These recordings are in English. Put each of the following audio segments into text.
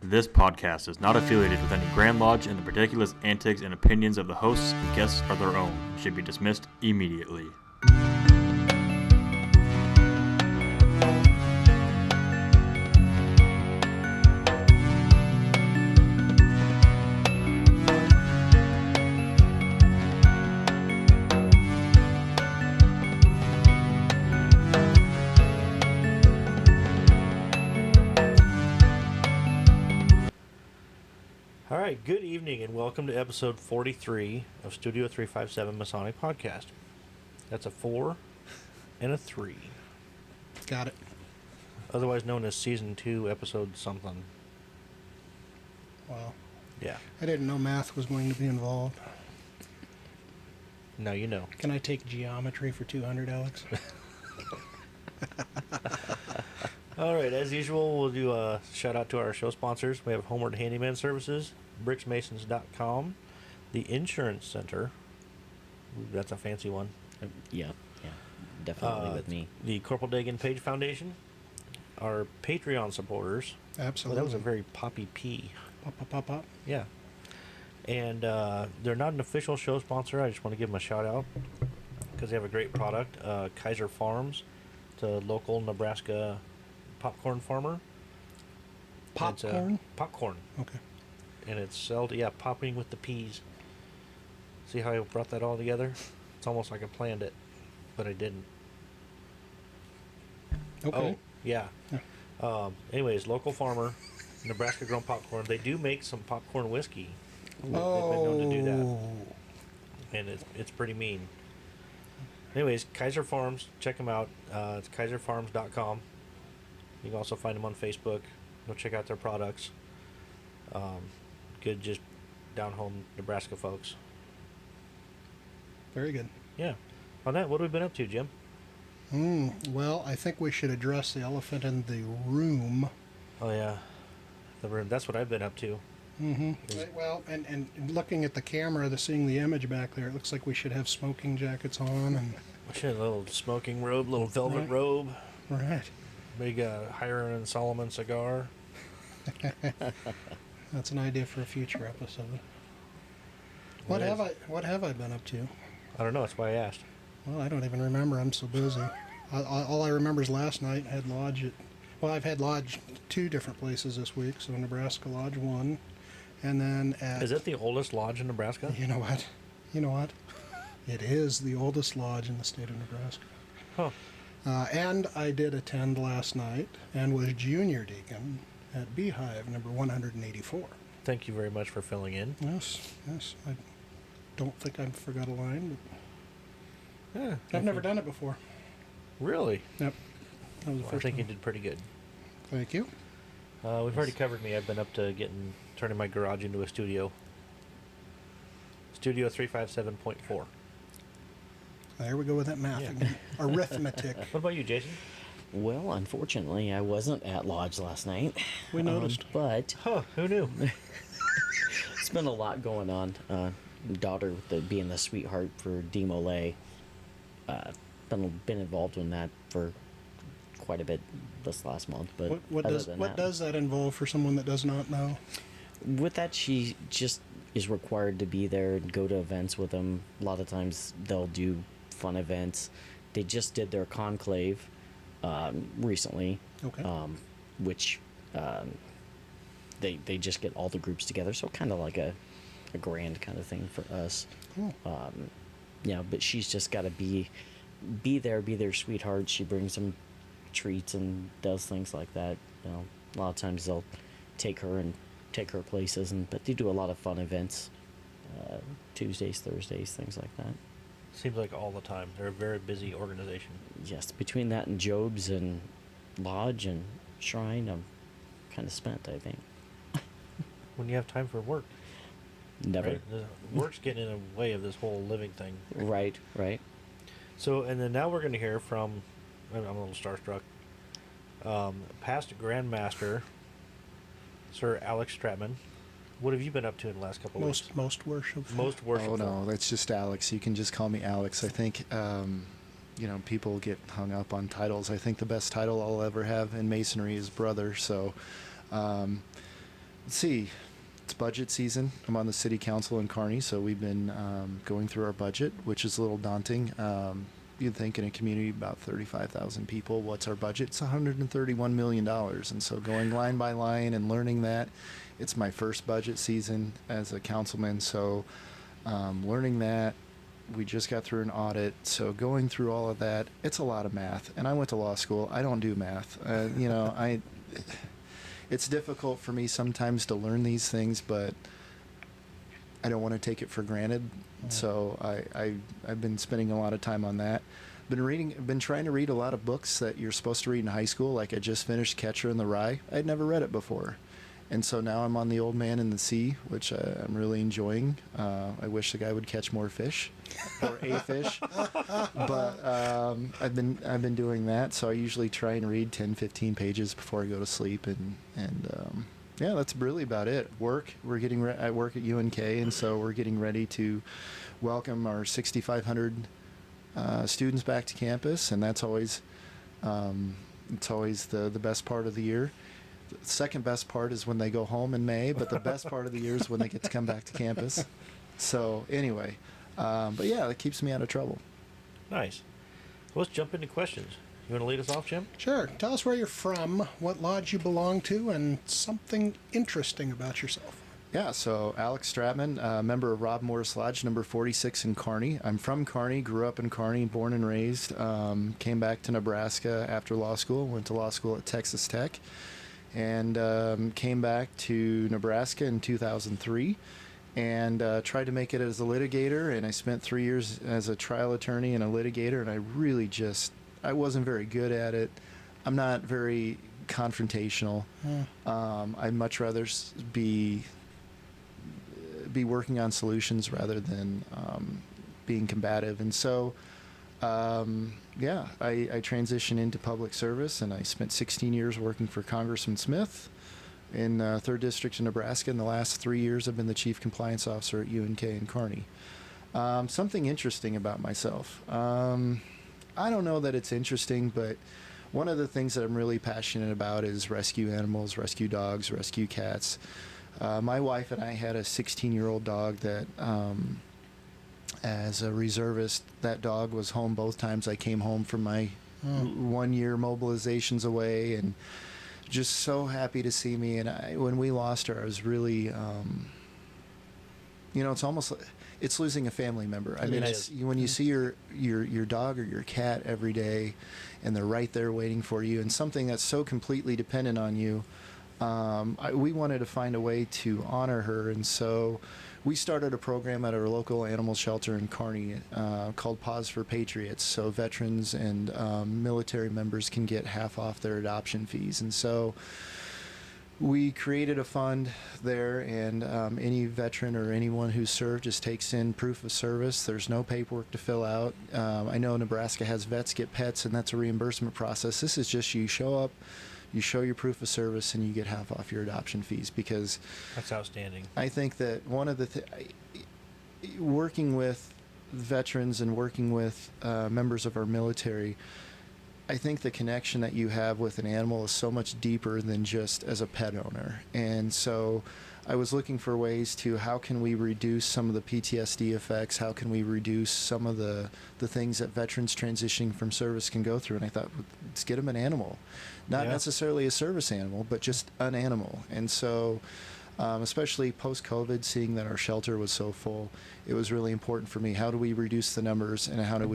This podcast is not affiliated with any Grand Lodge, and the ridiculous antics and opinions of the hosts and guests are their own and should be dismissed immediately. Good evening and welcome to episode 43 of Studio 357 Masonic Podcast. That's a 4 and a 3. Got it. Otherwise known as season 2, episode something. Wow. Yeah. I didn't know math was going to be involved. Now you know. Can I take geometry for 200, Alex? All right, as usual, we'll do a shout out to our show sponsors. We have Homeward Handyman Services, bricksmasons.com, the Insurance Center. Ooh, that's a fancy one. Yeah, definitely with me. The Corporal Dagan Page Foundation, our Patreon supporters. Absolutely. Well, that was a very poppy P. Pop, pop, pop, pop. Yeah. And they're not an official show sponsor. I just want to give them a shout out because they have a great product. Kaiser Farms, it's a local Nebraska popcorn farmer. Popcorn? Popcorn. Okay. And it's sold, popping with the peas. See how I brought that all together? It's almost like I planned it, but I didn't. Okay. Oh, yeah. Anyways, local farmer, Nebraska grown popcorn. They do make some popcorn whiskey. They've been known to do that. And it's pretty mean. Anyways, Kaiser Farms, check them out. It's kaiserfarms.com. You can also find them on Facebook. Go check out their products. Good, just down-home Nebraska folks. Very good. Yeah. On that, what have we been up to, Jim? Well, I think we should address the elephant in the room. Oh, yeah. The room. That's what I've been up to. Mm-hmm. Well, and looking at the camera, seeing the image back there, it looks like we should have smoking jackets on. And We should have a little smoking robe, little velvet robe. Right. Big Hiram and Solomon cigar. That's an idea for a future episode. What have I been up to? I don't know. That's why I asked. Well, I don't even remember. I'm so busy. All I remember is last night I had lodge I've had lodge 2 different places this week. So Nebraska Lodge 1, and then Is it the oldest lodge in Nebraska? You know what? It is the oldest lodge in the state of Nebraska. Huh. And I did attend last night and was junior deacon at Beehive number 184. Thank you very much for filling in. Yes. I don't think I forgot a line, but Yeah, I've never done it before. Really? Yep. That was the I first think you time. did pretty good. Thank you. We've already covered me. I've been up to turning my garage into a studio. Studio 357.4. There we go with that math again. Arithmetic. What about you, Jason? Well, unfortunately, I wasn't at Lodge last night. We noticed. But Huh, who knew? it's been a lot going on. Daughter being the sweetheart for Demo Lay. Been involved in that for quite a bit this last month. But What does that involve for someone that does not know? With that, she just is required to be there and go to events with them. A lot of times they'll do fun events. They just did their conclave recently, Okay. which they just get all the groups together, so kind of like a grand kind of thing for us. Cool. But she's just got to be there, be their sweetheart. She brings them treats and does things like that. A lot of times they'll take her places, but they do a lot of fun events, Tuesdays, Thursdays, things like that. Seems like all the time. They're a very busy organization. Yes, between that and Job's and Lodge and Shrine, I'm kind of spent, I think. When you have time for work. Never. Right? The work's getting in the way of this whole living thing. Right. So, and then now we're going to hear from, I'm a little starstruck, past Grandmaster, Sir Alex Straatmann. What have you been up to in the last couple of weeks? Most worshipful. Most worshipful. Oh, no, that's just Alex. You can just call me Alex. I think, people get hung up on titles. I think the best title I'll ever have in Masonry is brother. So let's see. It's budget season. I'm on the city council in Kearney, so we've been going through our budget, which is a little daunting. You'd think in a community about 35,000 people, what's our budget? It's $131 million. And so going line by line and learning that, it's my first budget season as a councilman. So learning that, we just got through an audit. So going through all of that, it's a lot of math. And I went to law school. I don't do math. It's difficult for me sometimes to learn these things, but I don't want to take it for granted. So I've been spending a lot of time on that. Been trying to read a lot of books that you're supposed to read in high school. Like I just finished Catcher in the Rye. I'd never read it before. And so now I'm on The Old Man in the Sea, which I'm really enjoying. I wish the guy would catch more fish, or a fish. But I've been doing that. So I usually try and read 10, 15 pages before I go to sleep. And yeah, that's really about it. Work. I work at UNK, and so we're getting ready to welcome our 6,500 students back to campus, and that's always the best part of the year. The second best part is when they go home in May, but the best part of the year is when they get to come back to campus. So anyway, but yeah, that keeps me out of trouble. Nice. Let's jump into questions. You want to lead us off, Jim? Sure. Tell us where you're from, what lodge you belong to, and something interesting about yourself. Yeah, so Alex Straatmann, member of Rob Morris Lodge, number 46 in Kearney. I'm from Kearney, grew up in Kearney, born and raised. Came back to Nebraska after law school, went to law school at Texas Tech, and came back to Nebraska in 2003 and tried to make it as a litigator. And I spent 3 years as a trial attorney and a litigator, and I wasn't very good at it. I'm not very confrontational. I'd much rather be working on solutions rather than being combative. And so, yeah, I transitioned into public service, and I spent 16 years working for Congressman Smith in 3rd District of Nebraska. In the last 3 years, I've been the Chief Compliance Officer at UNK in Kearney. Something interesting about myself. I don't know that it's interesting, but one of the things that I'm really passionate about is rescue animals, rescue dogs, rescue cats. My wife and I had a 16-year-old dog that, as a reservist, that dog was home both times I came home from my 1-year mobilizations away, and just so happy to see me. And when we lost her, I was really, it's almost like it's losing a family member. I mean, when you see your dog or your cat every day, and they're right there waiting for you, and something that's so completely dependent on you, we wanted to find a way to honor her, and so we started a program at our local animal shelter in Kearney called Pause for Patriots, so veterans and military members can get half off their adoption fees. And so we created a fund there, and any veteran or anyone who's served just takes in proof of service. There's no paperwork to fill out. I know Nebraska has Vets Get Pets, and that's a reimbursement process. This is just you show up, you show your proof of service, and you get half off your adoption fees. Because that's outstanding. I think that one of the working with veterans and working with members of our military, I think the connection that you have with an animal is so much deeper than just as a pet owner. And so I was looking for ways to, how can we reduce some of the PTSD effects? How can we reduce some of the things that veterans transitioning from service can go through? And I thought, let's get them an animal. Not necessarily a service animal, but just an animal. And so, especially post-COVID, seeing that our shelter was so full, it was really important for me. How do we reduce the numbers, and how do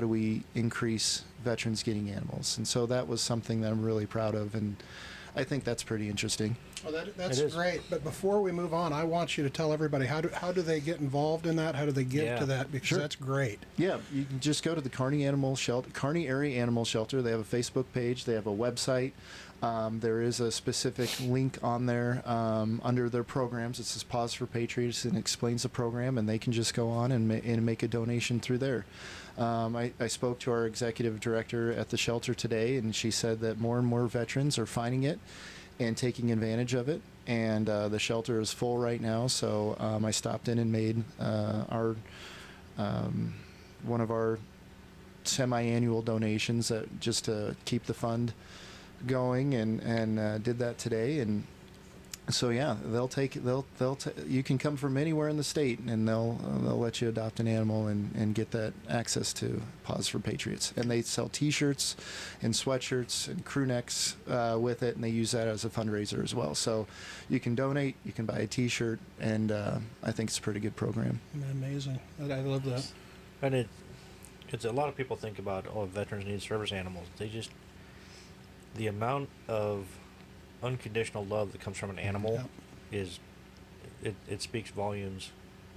we increase veterans getting animals? And so that was something that I'm really proud of, and I think that's pretty interesting. Well, that's great. But before we move on, I want you to tell everybody how do they get involved in that? How do they give to that? Because that's great. Yeah, you can just go to the Kearney Animal Shelter, Kearney Area Animal Shelter. They have a Facebook page. They have a website. There is a specific link on there under their programs. It says Pause for Patriots and explains the program, and they can just go on and make a donation through there. I spoke to our executive director at the shelter today, and she said that more and more veterans are finding it and taking advantage of it. And the shelter is full right now, so I stopped in and made one of our semi-annual donations just to keep the fund going, and did that today. And So yeah, you can come from anywhere in the state, and they'll let you adopt an animal and get that access to Paws for Patriots. And they sell T-shirts and sweatshirts and crew necks with it, and they use that as a fundraiser as well. So you can donate, you can buy a T-shirt, and I think it's a pretty good program. Amazing. I love that. And it's a lot of people think about, veterans need service animals. The amount of unconditional love that comes from an animal is it speaks volumes.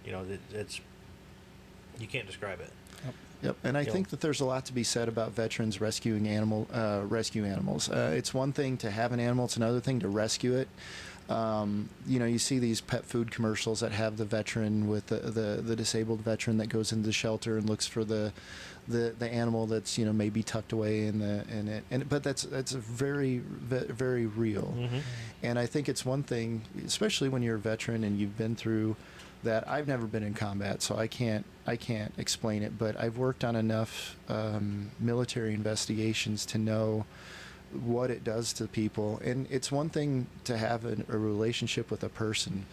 It's you can't describe it. Yep, and I think that there's a lot to be said about veterans rescuing rescue animals. It's one thing to have an animal; it's another thing to rescue it. You see these pet food commercials that have the veteran with the disabled veteran that goes into the shelter and looks for the animal that's maybe tucked away in it. But that's very very real. Mm-hmm. And I think it's one thing, especially when you're a veteran and you've been through that. I've never been in combat, so I can't explain it. But I've worked on enough military investigations to know what it does to people. And it's one thing to have a relationship with a person,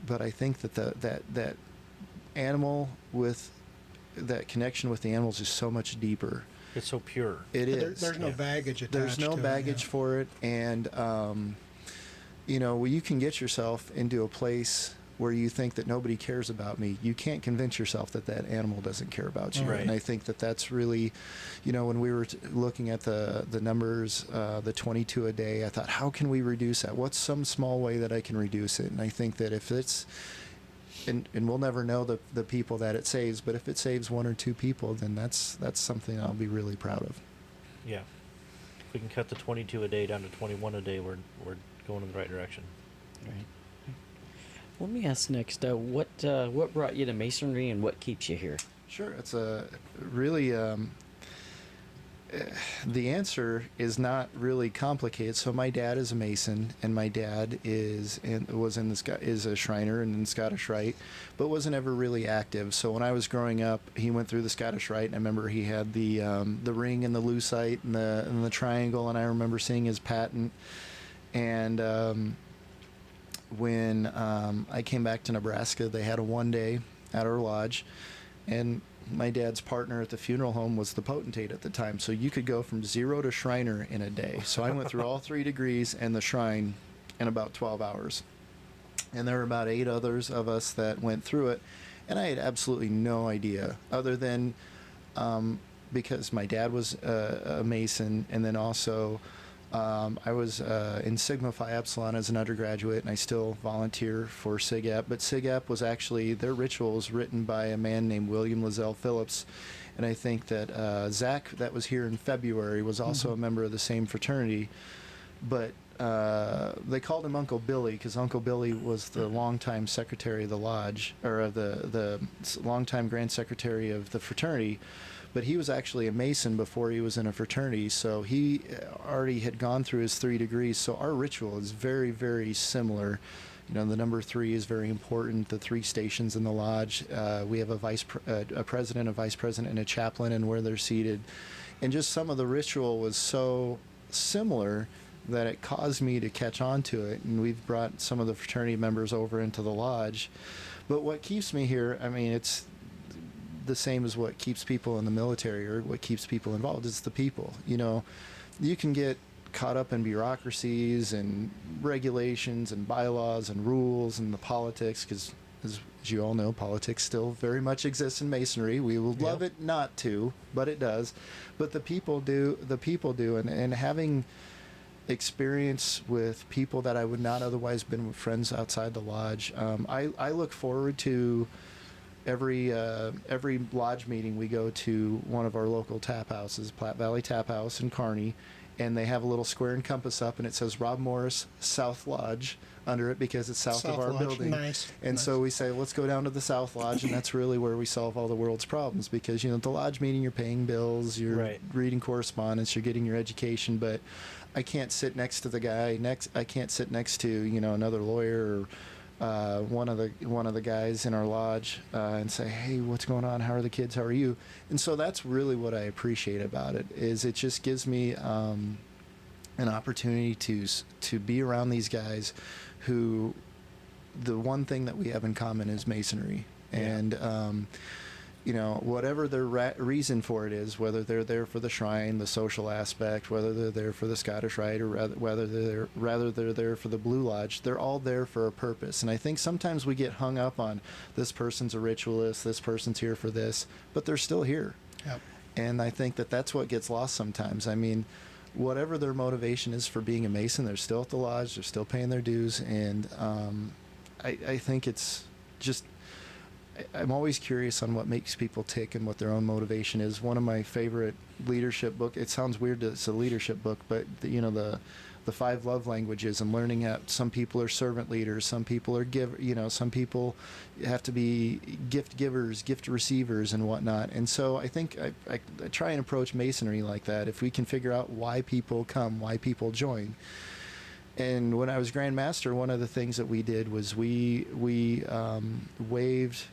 but I think that that animal with that connection with the animals is so much deeper. It's so pure. It is. There's no baggage attached. There's no to baggage it, for it, and you can get yourself into a place where you think that nobody cares about me. You can't convince yourself that animal doesn't care about you. Right. And I think that that's really, when we were looking at the numbers, the 22 a day, I thought, how can we reduce that? What's some small way that I can reduce it? And I think that if it's, and we'll never know the people that it saves, but if it saves one or two people, then that's something I'll be really proud of. Yeah. If we can cut the 22 a day down to 21 a day, we're going in the right direction. Right. Let me ask next, what brought you to Masonry and what keeps you here? Sure, it's a really the answer is not really complicated. So my dad is a Mason, and my dad is a Shriner and in Scottish Rite, but wasn't ever really active. So when I was growing up, he went through the Scottish Rite, and I remember he had the ring and the lucite and the triangle, and I remember seeing his patent. And when I came back to Nebraska, they had a one-day at our lodge, and my dad's partner at the funeral home was the potentate at the time. So you could go from 0 to Shriner in a day. So I went through all 3 degrees and the shrine in about 12 hours. And there were about 8 others of us that went through it, and I had absolutely no idea, other than because my dad was a Mason, and then also I was in Sigma Phi Epsilon as an undergraduate, and I still volunteer for SIGEP. But SIGEP was actually, their rituals written by a man named William Lizelle Phillips. And I think that Zach, that was here in February, was also a member of the same fraternity. But they called him Uncle Billy because Uncle Billy was the longtime secretary of the lodge, or of the longtime grand secretary of the fraternity. But he was actually a Mason before he was in a fraternity, so he already had gone through his 3 degrees. So our ritual is very, very similar. The number 3 is very important. The 3 stations in the lodge. We have a president, a vice president, and a chaplain, and where they're seated. And just some of the ritual was so similar that it caused me to catch on to it. And we've brought some of the fraternity members over into the lodge. But what keeps me here, it's the same as what keeps people in the military or what keeps people involved. It's the people. You can get caught up in bureaucracies and regulations and bylaws and rules and the politics, because as you all know, politics still very much exists in Masonry. We would love it not to, but it does. But the people do, and having experience with people that I would not otherwise been with friends outside the lodge, I look forward to every lodge meeting. We go to one of our local tap houses, Platte Valley Tap House in Kearney, and they have a little square and compass up, and it says Rob Morris South Lodge under it because it's south of our Lodge. building. Nice. And Nice. so we say, let's go down to the South Lodge, and that's really where we solve all the world's problems, because at the lodge meeting you're paying bills, you're reading correspondence, you're getting your education, but I can't sit next to the guy I can't sit next to another lawyer or one of the guys in our lodge and say, hey, what's going on? How are the kids? How are you? And so that's really what I appreciate about it, is it just gives me an opportunity to be around these guys who the one thing that we have in common is masonry. And you know, whatever their reason for it is, whether they're there for the shrine, the social aspect, whether they're there for the Scottish Rite, or whether they're there for the Blue Lodge, they're all there for a purpose. And I think sometimes we get hung up on this person's a ritualist, this person's here for this, but they're still here. Yep. And I think that that's what gets lost sometimes. I mean, whatever their motivation is for being a Mason, they're still at the lodge, they're still paying their dues, and I think it's just, I'm always curious on what makes people tick and what their own motivation is. One of my favorite leadership book, it sounds weird that it's a leadership book, but the 5 love languages, and learning how some people are servant leaders, some people are some people have to be gift givers, gift receivers, and whatnot. And so I think I try and approach Masonry like that. If we can figure out why people come, why people join. And when I was Grand Master, one of the things that we did was we waived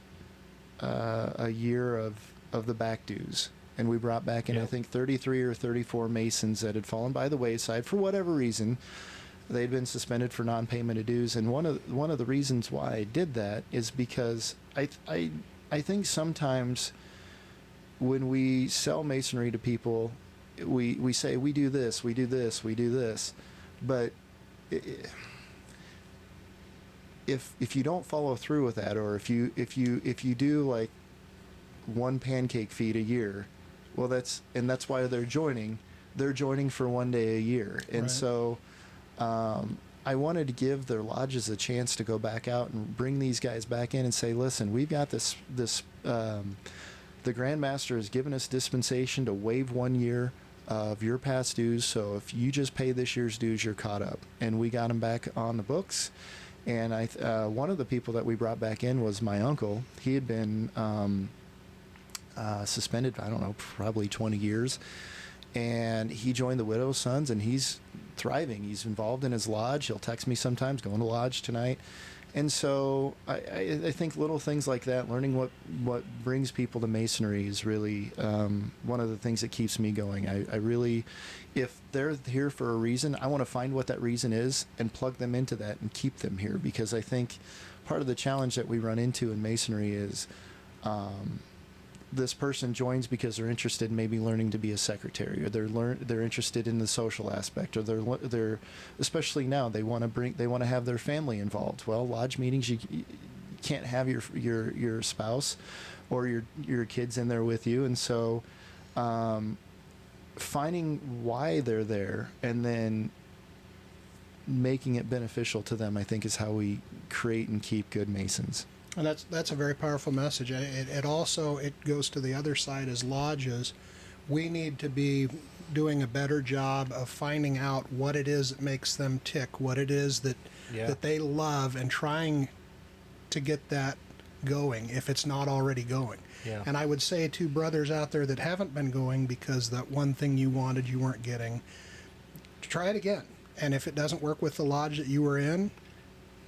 a year of the back dues, and we brought back in, I think, 33 or 34 Masons that had fallen by the wayside for whatever reason. They'd been suspended for non-payment of dues, and one of the reasons why I did that is because I think sometimes when we sell Masonry to people, we say we do this, we do this, we do this, but if you don't follow through with that, or if you do like one pancake feed a year, well, that's why they're joining for one day a year. And right. So I wanted to give their lodges a chance to go back out and bring these guys back in and say, listen, we've got this the Grand Master has given us dispensation to waive 1 year of your past dues, so if you just pay this year's dues, you're caught up. And we got them back on the books. And one of the people that we brought back in was my uncle. He had been suspended, I don't know, probably 20 years. And he joined the Widow's Sons, and he's thriving. He's involved in his lodge. He'll text me sometimes, going to lodge tonight. And so I think little things like that, learning what brings people to Masonry is really one of the things that keeps me going. I really, if they're here for a reason, I want to find what that reason is and plug them into that and keep them here, because I think part of the challenge that we run into in Masonry is this person joins because they're interested in maybe learning to be a secretary, or they're interested in the social aspect, or they're especially now they want to have their family involved. Well, lodge meetings, you can't have your spouse or your kids in there with you, and so finding why they're there and then making it beneficial to them, I think, is how we create and keep good Masons. And that's a very powerful message. It also goes to the other side as lodges. We need to be doing a better job of finding out what it is that makes them tick, what it is that they love, and trying to get that going if it's not already going. Yeah. And I would say to brothers out there that haven't been going because that one thing you wanted you weren't getting, try it again. And if it doesn't work with the lodge that you were in,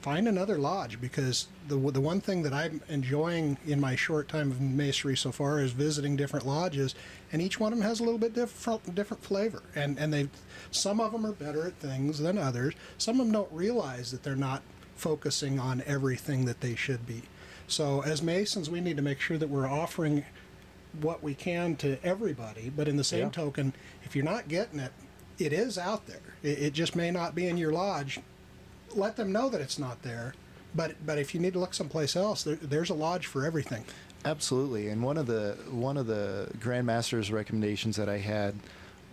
find another lodge, because the one thing that I'm enjoying in my short time of Masonry so far is visiting different lodges, and each one of them has a little bit different flavor, and some of them are better at things than others. Some of them don't realize that they're not focusing on everything that they should be. So as Masons, we need to make sure that we're offering what we can to everybody, but in the same token, if you're not getting it, it is out there. It just may not be in your lodge. Let them know that it's not there, but if you need to look someplace else, there's a lodge for everything. Absolutely. And one of the Grand Master's recommendations that I had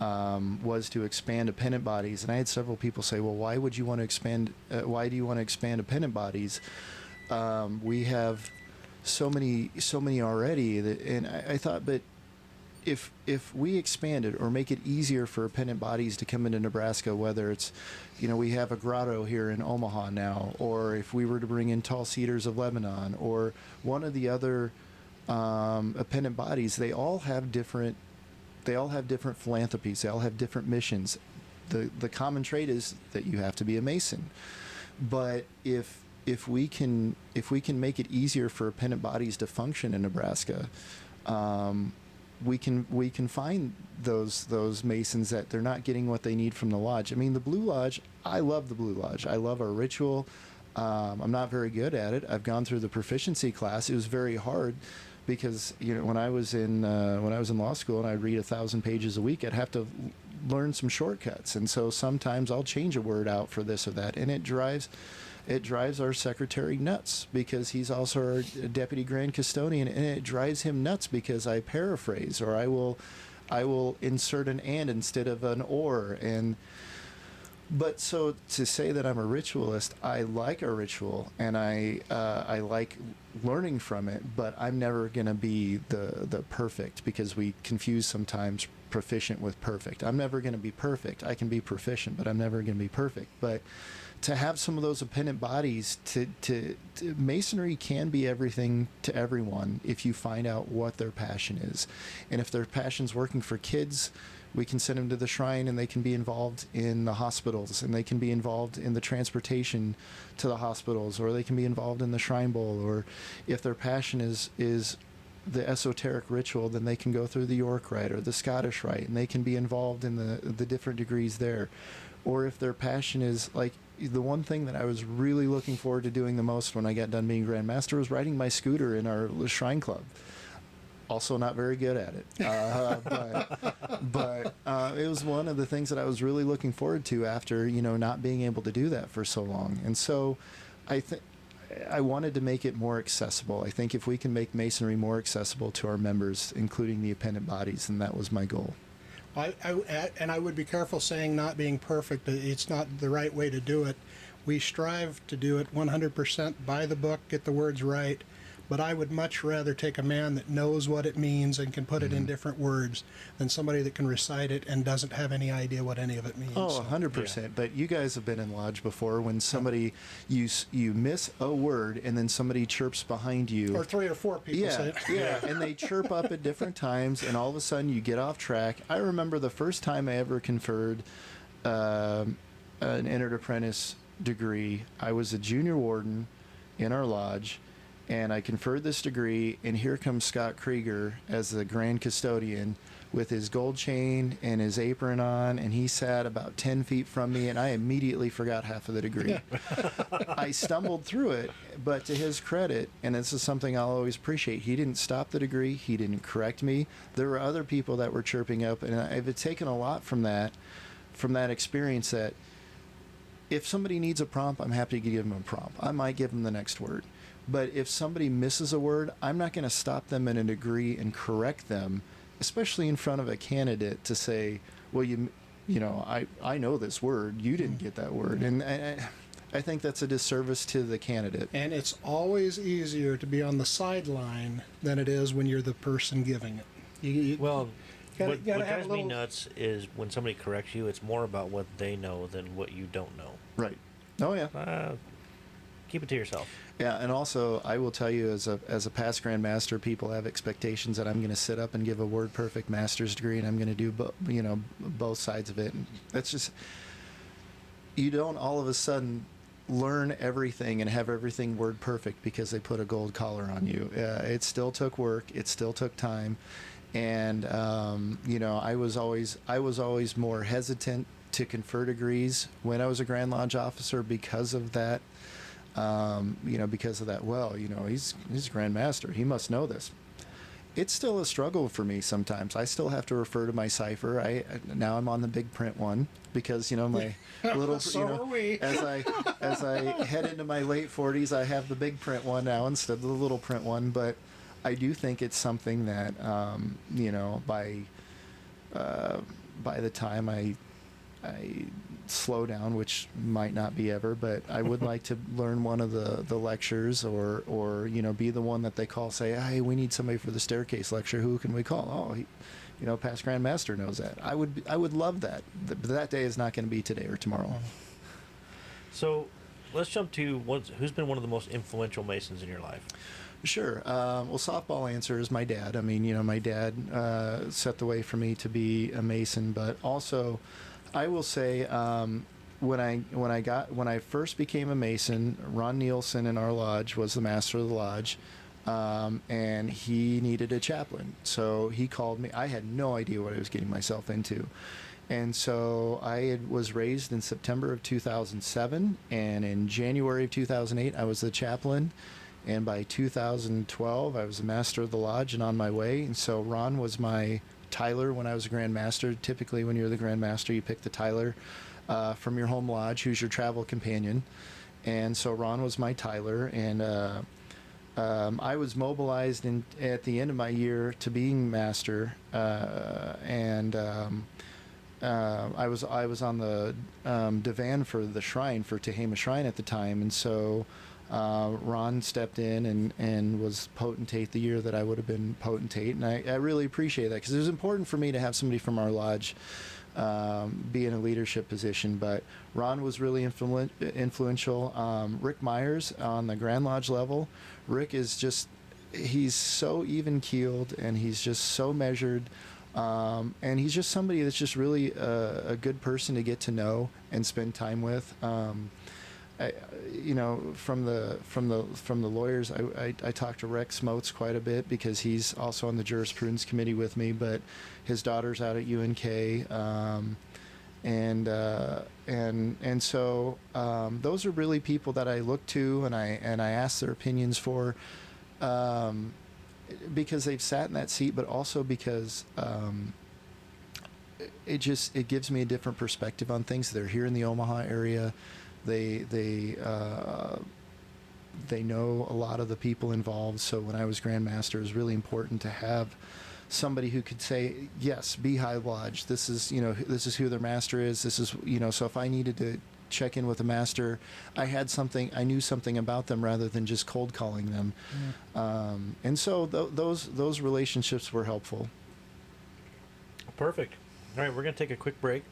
was to expand appendant bodies, and I had several people say, "Well, why would you want to expand? Why do you want to expand appendant bodies? We have so many already." And I thought, but if we expand it or make it easier for appendant bodies to come into Nebraska, whether it's, we have a grotto here in Omaha now, or if we were to bring in Tall Cedars of Lebanon, or one of the other appendant bodies, they all have different philanthropies, they all have different missions. The common trait is that you have to be a Mason. But if we can make it easier for appendant bodies to function in Nebraska, we can find those Masons that they're not getting what they need from the lodge. I mean, the Blue Lodge, I love the Blue Lodge. I love our ritual. I'm not very good at it. I've gone through the proficiency class. It was very hard because when I was in law school and I'd read 1,000 pages a week, I'd have to learn some shortcuts, and so sometimes I'll change a word out for this or that, and it drives our secretary nuts because he's also our deputy grand custodian, and it drives him nuts because I paraphrase, or I will insert an and instead of an or. But so to say that I'm a ritualist, I like a ritual and I like learning from it, but I'm never going to be the perfect, because we confuse sometimes proficient with perfect. I'm never going to be perfect. I can be proficient, but I'm never going to be perfect. But to have some of those appendant bodies, to Masonry can be everything to everyone if you find out what their passion is. And if their passion's working for kids, we can send them to the shrine and they can be involved in the hospitals, and they can be involved in the transportation to the hospitals, or they can be involved in the shrine bowl. Or if their passion is the esoteric ritual, then they can go through the York Rite or the Scottish Rite, and they can be involved in the different degrees there. Or if their passion is, like, the one thing that I was really looking forward to doing the most when I got done being Grand Master was riding my scooter in our shrine club. Also not very good at it, but it was one of the things that I was really looking forward to after not being able to do that for so long. And so I wanted to make it more accessible. I think if we can make Masonry more accessible to our members, including the appendant bodies, then that was my goal. I would be careful saying not being perfect. It's not the right way to do it. We strive to do it 100% by the book, get the words right. But I would much rather take a man that knows what it means and can put it in different words than somebody that can recite it and doesn't have any idea what any of it means. Oh, 100%. Yeah. But you guys have been in lodge before when somebody, you miss a word and then somebody chirps behind you. Or 3 or 4 people say it. Yeah, and they chirp up at different times, and all of a sudden you get off track. I remember the first time I ever conferred an entered apprentice degree. I was a junior warden in our lodge, and I conferred this degree, and here comes Scott Krieger as the grand custodian with his gold chain and his apron on, and he sat about 10 feet from me, and I immediately forgot half of the degree. I stumbled through it, but to his credit, and this is something I'll always appreciate, he didn't stop the degree, he didn't correct me. There were other people that were chirping up, and I've taken a lot from that experience, that if somebody needs a prompt, I'm happy to give them a prompt. I might give them the next word. But if somebody misses a word, I'm not going to stop them in a degree and correct them, especially in front of a candidate, to say, well, I know this word, you didn't get that word. And I think that's a disservice to the candidate. And it's always easier to be on the sideline than it is when you're the person giving it. What drives me nuts is when somebody corrects you, it's more about what they know than what you don't know. Right. Oh, yeah. Keep it to yourself. Yeah, and also I will tell you, as a past Grand Master, people have expectations that I'm going to sit up and give a word perfect master's degree, and I'm going to do both sides of it. And that's just, you don't all of a sudden learn everything and have everything word perfect because they put a gold collar on you. It still took work. It still took time, and I was always more hesitant to confer degrees when I was a Grand Lodge officer because of that. Because of that, he's a Grand Master. He must know this. It's still a struggle for me sometimes. I still have to refer to my cipher. Now I'm on the big print one because, my little, Are we. as I head into my late 40s, I have the big print one now instead of the little print one. But I do think it's something that, by the time I slow down, which might not be ever, but I would like to learn one of the lectures, or be the one that they call, say, hey, we need somebody for the staircase lecture. Who can we call? Oh, past Grand Master knows that. I would love that. But that day is not going to be today or tomorrow. So let's jump to who's been one of the most influential Masons in your life. Sure. Well, softball answer is my dad. I mean, my dad set the way for me to be a Mason, but also I will say, when I first became a Mason, Ron Nielsen in our lodge was the master of the lodge, and he needed a chaplain. So he called me. I had no idea what I was getting myself into, And so was raised in September of 2007, and in January of 2008, I was the chaplain. And by 2012, I was a master of the lodge and on my way. And so Ron was my Tyler when I was a Grand Master. Typically, when you're the Grand Master, you pick the Tyler from your home lodge, who's your travel companion. And so Ron was my Tyler, and I was mobilized at the end of my year to being Master, and I was on the divan for the shrine for Tehama Shrine at the time, and so Ron stepped in and was potentate the year that I would have been potentate, and I really appreciate that because it was important for me to have somebody from our lodge be in a leadership position. But Ron was really influential. Rick Myers on the Grand Lodge level. Rick is he's so even-keeled, and he's just so measured. And he's just somebody that's just really a good person to get to know and spend time with. From the lawyers, I talk to Rex Smotes quite a bit because he's also on the jurisprudence committee with me. But his daughter's out at UNK, and so those are really people that I look to and I ask their opinions for. Because they've sat in that seat, but also because it gives me a different perspective on things. They're here in the Omaha area. They know a lot of the people involved. So when I was Grand Master, it was really important to have somebody who could say, yes, Beehive Lodge, this is who their master is. This is, so if I needed to check in with a master, I knew something about them rather than just cold calling them. And so those relationships were helpful. Perfect. All right, we're going to take a quick break.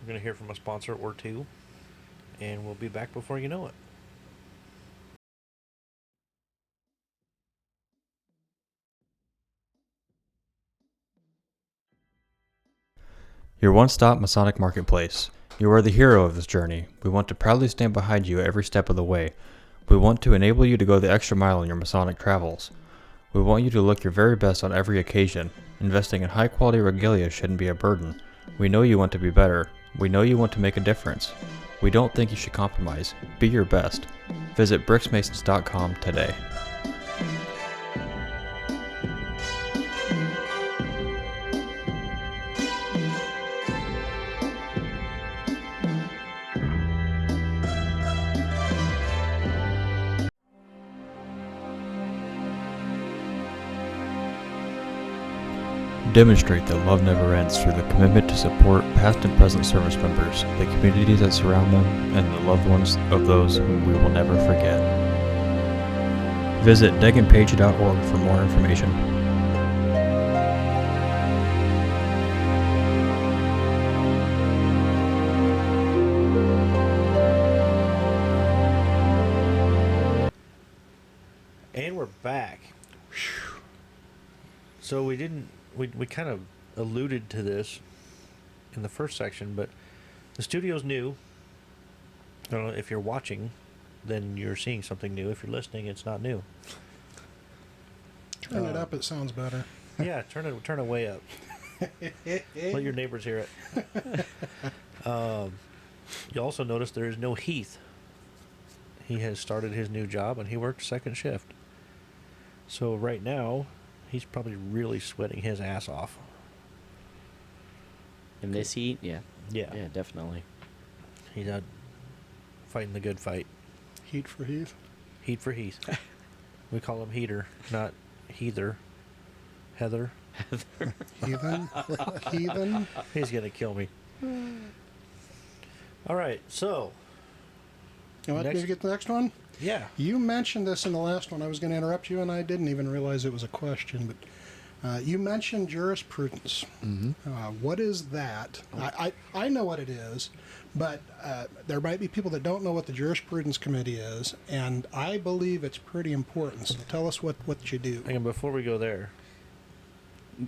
We're going to hear from a sponsor or two, and we'll be back before you know it. Your one-stop Masonic marketplace. You are the hero of this journey. We want to proudly stand behind you every step of the way. We want to enable you to go the extra mile in your Masonic travels. We want you to look your very best on every occasion. Investing in high-quality regalia shouldn't be a burden. We know you want to be better. We know you want to make a difference. We don't think you should compromise. Be your best. Visit bricksmasons.com today. Demonstrate that love never ends through the commitment to support past and present service members, the communities that surround them, and the loved ones of those whom we will never forget. Visit deganpage.org for more information. And we're back. So we kind of alluded to this in the first section, but the studio's new. I don't know if you're watching, then you're seeing something new. If you're listening, it's not new. Turn it up, it sounds better. Yeah, turn it way up. Let your neighbors hear it. You also notice there is no Heath. He has started his new job, and he works second shift. So right now, he's probably really sweating his ass off. In this heat, yeah. Yeah. Yeah, definitely. He's out fighting the good fight. Heat for Heath. Heat for Heath. We call him Heater, not Heather. Heather. Heathen. Heathen. He's going to kill me. All right, so. You want me to get the next one? Yeah. You mentioned this in the last one. I was going to interrupt you, and I didn't even realize it was a question. But you mentioned jurisprudence. Mm-hmm. What is that? I know what it is, but there might be people that don't know what the jurisprudence committee is, and I believe it's pretty important. So tell us what you do. Hang on, before we go there,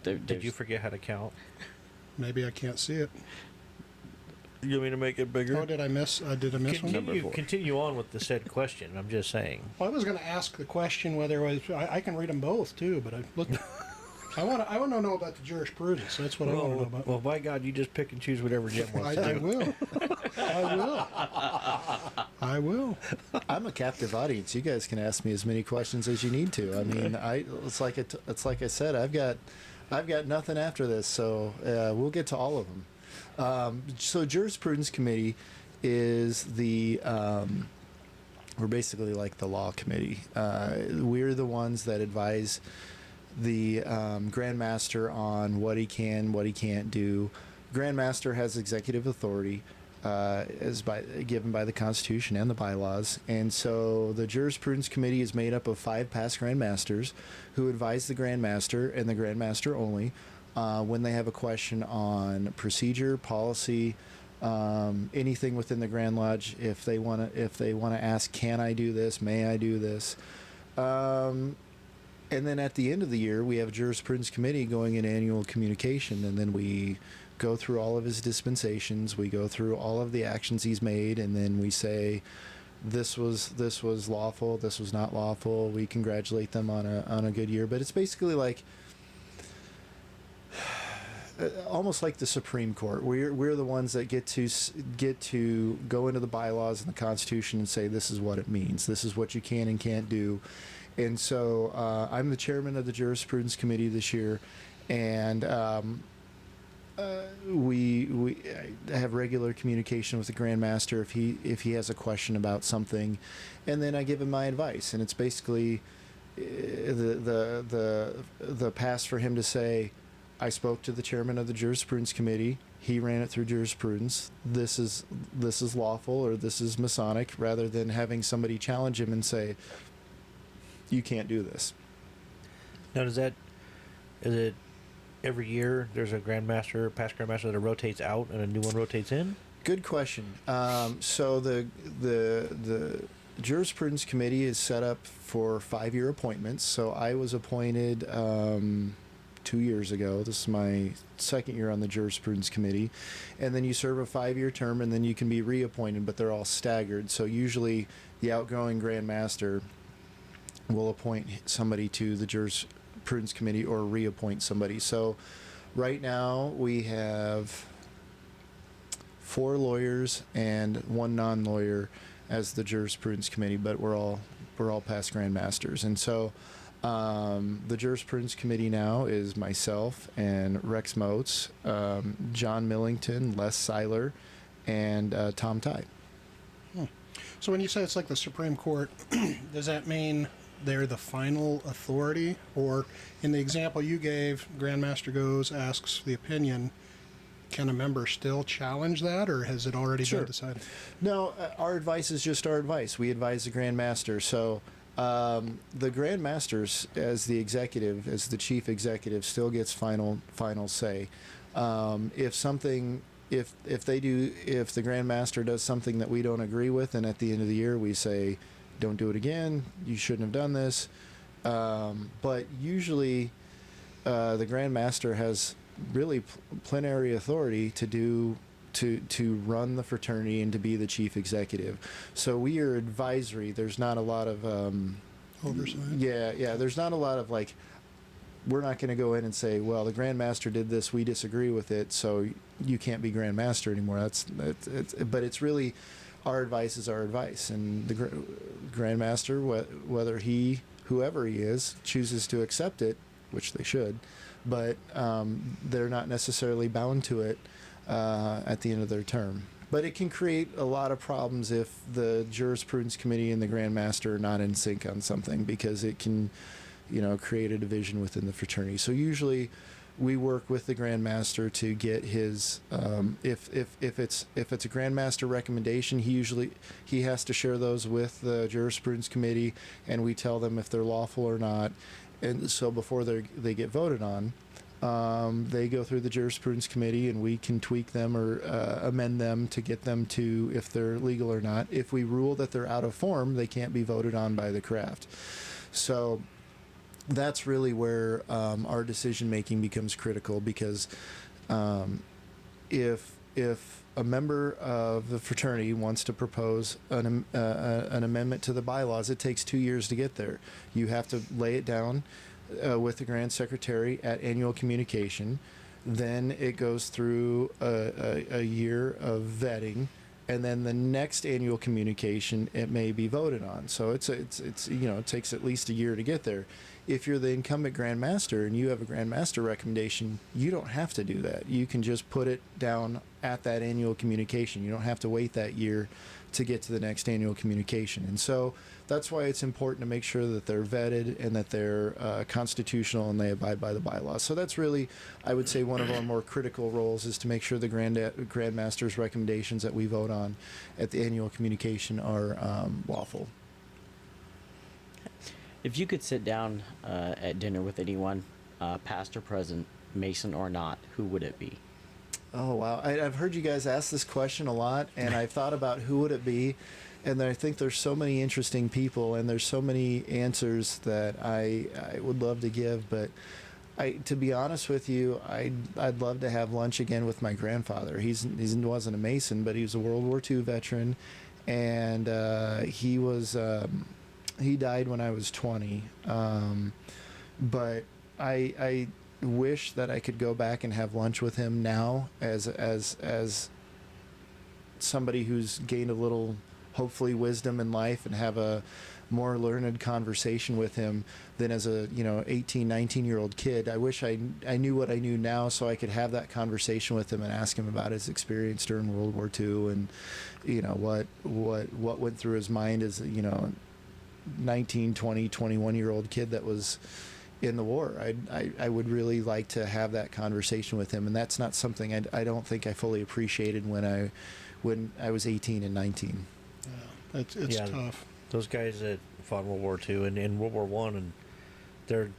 did There's- you forget how to count? Maybe I can't see it. You want me to make it bigger? Oh, did I miss one? Continue on with the said question. I'm just saying. Well, I was going to ask the question whether it was. I can read them both too, but I looked. I want to know about the jurisprudence. That's what I want to know about. Well, by God, you just pick and choose whatever Jim wants to I do. will. I will. I'm a captive audience. You guys can ask me as many questions as you need to. I mean, it's like I said. I've got nothing after this, so we'll get to all of them. So jurisprudence committee is the we're basically like the law committee. We're the ones that advise the Grandmaster on what he can, what he can't do. Grandmaster has executive authority given by the Constitution and the bylaws. And so the Jurisprudence Committee is made up of 5 past Grandmasters who advise the Grandmaster and the Grandmaster only when they have a question on procedure, policy, anything within the Grand Lodge. If they want to ask, can I do this? May I do this? And then at the end of the year, we have a jurisprudence committee going in annual communication, and then we go through all of his dispensations. We go through all of the actions he's made, and then we say, this was lawful, this was not lawful. We congratulate them on a good year. But it's basically like almost like the Supreme Court. We're the ones that get to go into the bylaws and the Constitution and say, this is what it means. This is what you can and can't do. And so I'm the chairman of the Jurisprudence Committee this year, and we have regular communication with the Grandmaster if he has a question about something, and then I give him my advice. And it's basically the pass for him to say, I spoke to the chairman of the Jurisprudence Committee. He ran it through jurisprudence. This is lawful, or this is Masonic, rather than having somebody challenge him and say, you can't do this. Now, is it every year there's a past Grandmaster that rotates out and a new one rotates in? Good question. So the Jurisprudence Committee is set up for 5-year appointments. So I was appointed 2 years ago. This is my second year on the Jurisprudence Committee. And then you serve a 5-year term, and then you can be reappointed, but they're all staggered. So usually the outgoing Grandmaster will appoint somebody to the Jurisprudence Committee or reappoint somebody. So right now we have 4 lawyers and 1 non-lawyer as the Jurisprudence Committee, but we're all past Grandmasters. And so the Jurisprudence Committee now is myself and Rex Motes, John Millington, Les Seiler, and Tom Tye. So when you say it's like the Supreme Court, does that mean they're the final authority? Or in the example you gave, Grandmaster goes, asks the opinion, can a member still challenge that, or has it already been decided? No, our advice is just our advice. We advise the Grandmaster. So the Grandmasters, as the chief executive, still gets final say. If the Grandmaster does something that we don't agree with, and at the end of the year we say, don't do it again, you shouldn't have done this. But usually the Grandmaster has really plenary authority to run the fraternity and to be the chief executive. So we are advisory. There's not a lot of oversight. Yeah. There's not a lot of like, we're not going to go in and say, well, the Grandmaster did this, we disagree with it, so you can't be Grandmaster anymore. But it's really, our advice is our advice, and the Grandmaster, whoever he is, chooses to accept it, which they should, but they're not necessarily bound to it at the end of their term. But it can create a lot of problems if the Jurisprudence Committee and the Grandmaster are not in sync on something, because it can, create a division within the fraternity. So usually we work with the Grandmaster to get his, if it's a Grandmaster recommendation, he has to share those with the Jurisprudence Committee, and we tell them if they're lawful or not. And so before they get voted on, they go through the Jurisprudence Committee, and we can tweak them or amend them to get them to if they're legal or not. If we rule that they're out of form, they can't be voted on by the craft. So that's really where our decision making becomes critical, because if a member of the fraternity wants to propose an amendment to the bylaws, it takes 2 years to get there. You have to lay it down. with the Grand Secretary at annual communication. Then it goes through a year of vetting, and then the next annual communication it may be voted on. So it's it takes at least a year to get there. If you're the incumbent Grand Master and you have a Grand Master recommendation, you don't have to do that. You can just put it down at that annual communication. You don't have to wait that year to get to the next annual communication. And so that's why it's important to make sure that they're vetted and that they're constitutional and they abide by the bylaws. So that's really, I would say, one of our more critical roles is to make sure the Grand Master's recommendations that we vote on at the annual communication are lawful. If you could sit down at dinner with anyone, past or present, Mason or not, who would it be? Oh, wow. I've heard you guys ask this question a lot, and I've thought about who would it be, and I think there's so many interesting people, and there's so many answers that I would love to give, but to be honest with you, I'd love to have lunch again with my grandfather. He wasn't a Mason, but he was a World War II veteran, and he died when I was 20. But I wish that I could go back and have lunch with him now as somebody who's gained a little, hopefully, wisdom in life and have a more learned conversation with him than as a 18, 19-year-old kid. I wish I knew what I knew now so I could have that conversation with him and ask him about his experience during World War II and what went through his mind as 19, 20, 21-year-old kid that was in the war. I would really like to have that conversation with him, and that's not something I don't think I fully appreciated when I was 18 and 19. Yeah, it's tough. Those guys that fought in World War II and in World War One, and they're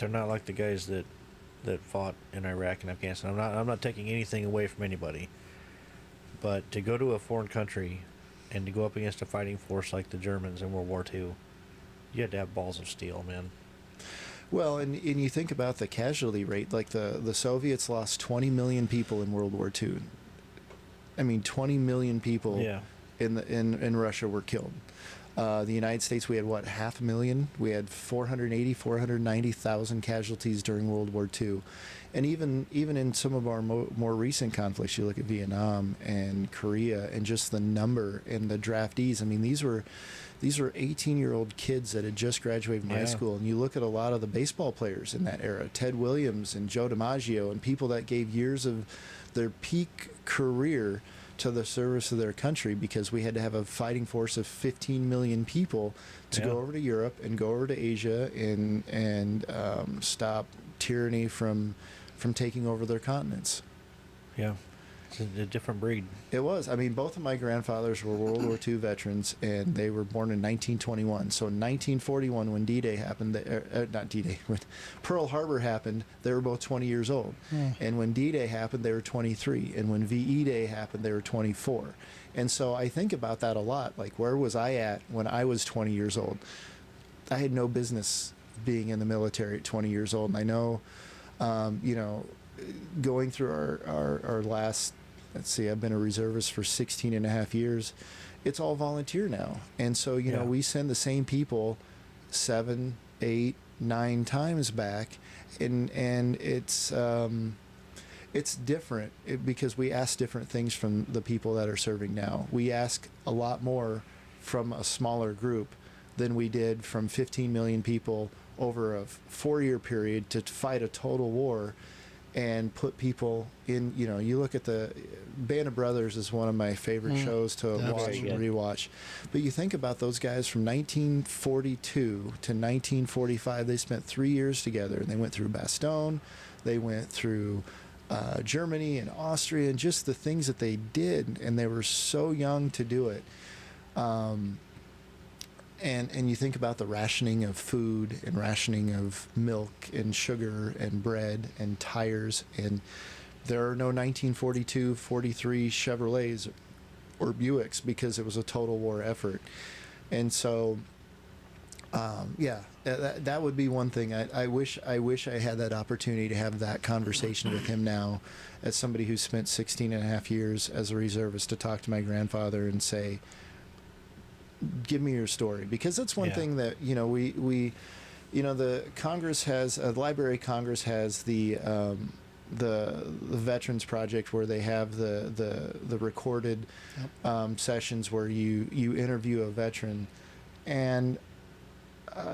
not like the guys that fought in Iraq and Afghanistan. I'm not taking anything away from anybody, but to go to a foreign country and to go up against a fighting force like the Germans in World War II, you had to have balls of steel, man. Well, and you think about the casualty rate, like the Soviets lost 20 million people in World War II. I mean, 20 million people in Russia were killed. The United States, we had, 500,000? We had 490,000 casualties during World War II. And even in some of our more recent conflicts, you look at Vietnam and Korea and just the number and the draftees. I mean, these were 18-year-old kids that had just graduated from high school. And you look at a lot of the baseball players in that era, Ted Williams and Joe DiMaggio, and people that gave years of their peak career to the service of their country, because we had to have a fighting force of 15 million people to go over to Europe and go over to Asia and stop tyranny from taking over their continents. Yeah. It's a different breed. It was. I mean, both of my grandfathers were World War II veterans, and they were born in 1921. So in 1941, when D-Day happened, not D-Day, when Pearl Harbor happened, they were both 20 years old. And when D-Day happened, they were 23. And when VE Day happened, they were 24. And so I think about that a lot. Like, where was I at when I was 20 years old? I had no business being in the military at 20 years old. And I know, going through our last, let's see, I've been a reservist for 16 and a half years. It's all volunteer now. And so, we send the same people 7, 8, 9 times back. And it's different because we ask different things from the people that are serving now. We ask a lot more from a smaller group than we did from 15 million people over a 4-year period to fight a total war and put people in. You look at the Band of Brothers is one of my favorite shows to watch and rewatch. But you think about those guys from 1942 to 1945. They spent 3 years together, and they went through Bastogne, they went through Germany and Austria, and just the things that they did, and they were so young to do it. And you think about the rationing of food and rationing of milk and sugar and bread and tires, and there are no 1942, 43 Chevrolets or Buicks because it was a total war effort. And so, that would be one thing. I wish I had that opportunity to have that conversation with him now, as somebody who spent 16 and a half years as a reservist, to talk to my grandfather and say, give me your story. Because that's one thing that, the Congress has the Library of Congress has the Veterans Project, where they have the recorded sessions where you interview a veteran, and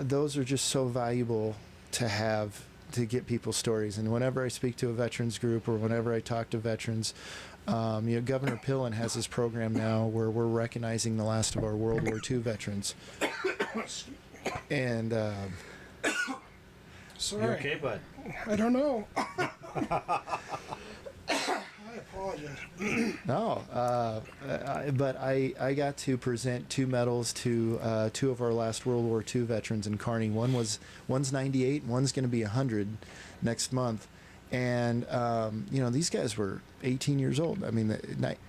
those are just so valuable to have, to get people's stories. And whenever I speak to a veterans group, or whenever I talk to veterans, Governor Pillen has this program now where we're recognizing the last of our World War II veterans. And Sorry. You okay, bud? I don't know. I apologize. No, but I got to present 2 medals to 2 of our last World War II veterans in Kearney. One's 98, and one's going to be 100 next month. And these guys were 18 years old. I mean,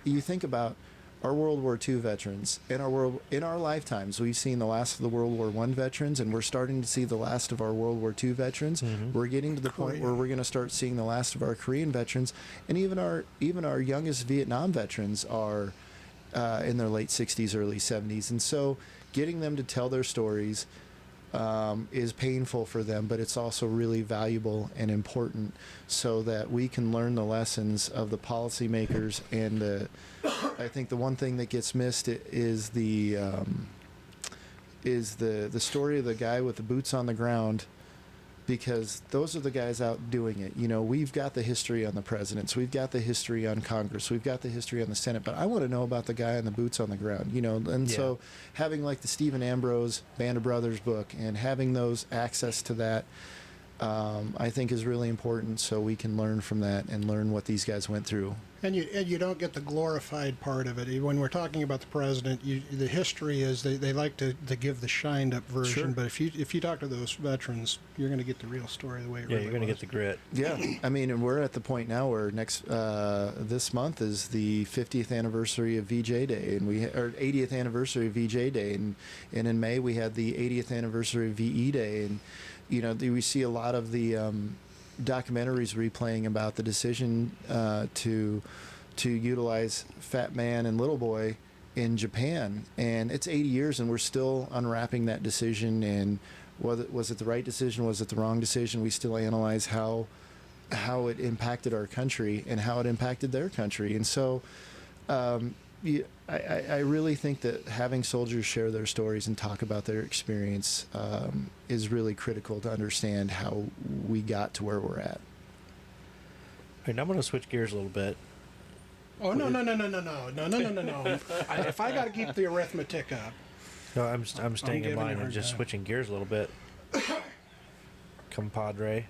you think about our World War II veterans. In our lifetimes, we've seen the last of the World War I veterans, and we're starting to see the last of our World War II veterans. Mm-hmm. We're getting to the point where we're going to start seeing the last of our Korean veterans, and even our youngest Vietnam veterans are in their late 60s, early 70s. And so, getting them to tell their stories is painful for them, but it's also really valuable and important, so that we can learn the lessons of the policymakers. And I think the one thing that gets missed is the story of the guy with the boots on the ground, because those are the guys out doing it. We've got the history on the presidents, we've got the history on Congress, we've got the history on the Senate, but I want to know about the guy in the boots on the ground, and so having like the Stephen Ambrose Band of Brothers book, and having those access to that, I think is really important, so we can learn from that and learn what these guys went through. And you don't get the glorified part of it. When we're talking about the president, the history is they like to give the shined up version. Sure. But if you talk to those veterans, you're going to get the real story the way it really you're going to was. get the grit. Yeah, I mean, and we're at the point now where this month is the 50th anniversary of VJ Day, and 80th anniversary of VJ Day, and in May we had the 80th anniversary of VE Day, and we see a lot of the documentaries replaying about the decision to utilize Fat Man and Little Boy in Japan, and it's 80 years, and we're still unwrapping that decision. And was it the right decision? Was it the wrong decision? We still analyze how it impacted our country and how it impacted their country. And so I really think that having soldiers share their stories and talk about their experience is really critical to understand how we got to where we're at. All right, I'm going to switch gears a little bit. Oh, no. If I got to keep the arithmetic up. No, I'm staying in giving line you a and just hard time. switching gears a little bit. Compadre.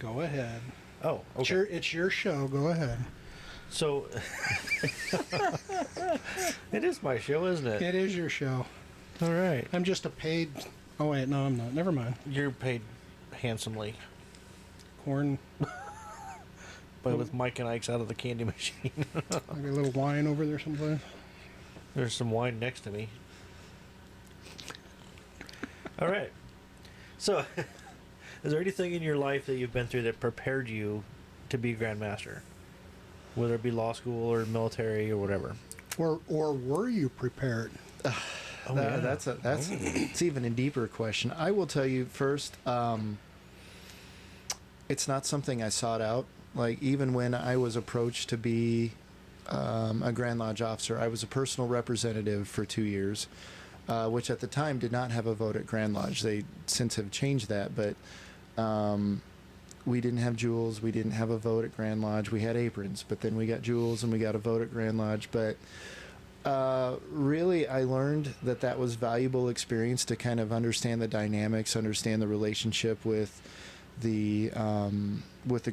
Go ahead. Oh, okay. It's your show. Go ahead. So, it is my show, isn't it? It is your show. All right. I'm just a paid... Oh, wait, no, I'm not. Never mind. You're paid handsomely. Corn. But with Mike and Ike's out of the candy machine. Like a little wine over there someplace. There's some wine next to me. All right. So, is there anything in your life that you've been through that prepared you to be a Grandmaster? Whether it be law school or military or whatever. Or were you prepared? That's it's even a deeper question. I will tell you first, it's not something I sought out. Like, even when I was approached to be a Grand Lodge officer, I was a personal representative for 2 years, which at the time did not have a vote at Grand Lodge. They since have changed that, but we didn't have jewels. We didn't have a vote at Grand Lodge. We had aprons, but then we got jewels and we got a vote at Grand Lodge. But really, I learned that was valuable experience to kind of understand the dynamics, understand the relationship with the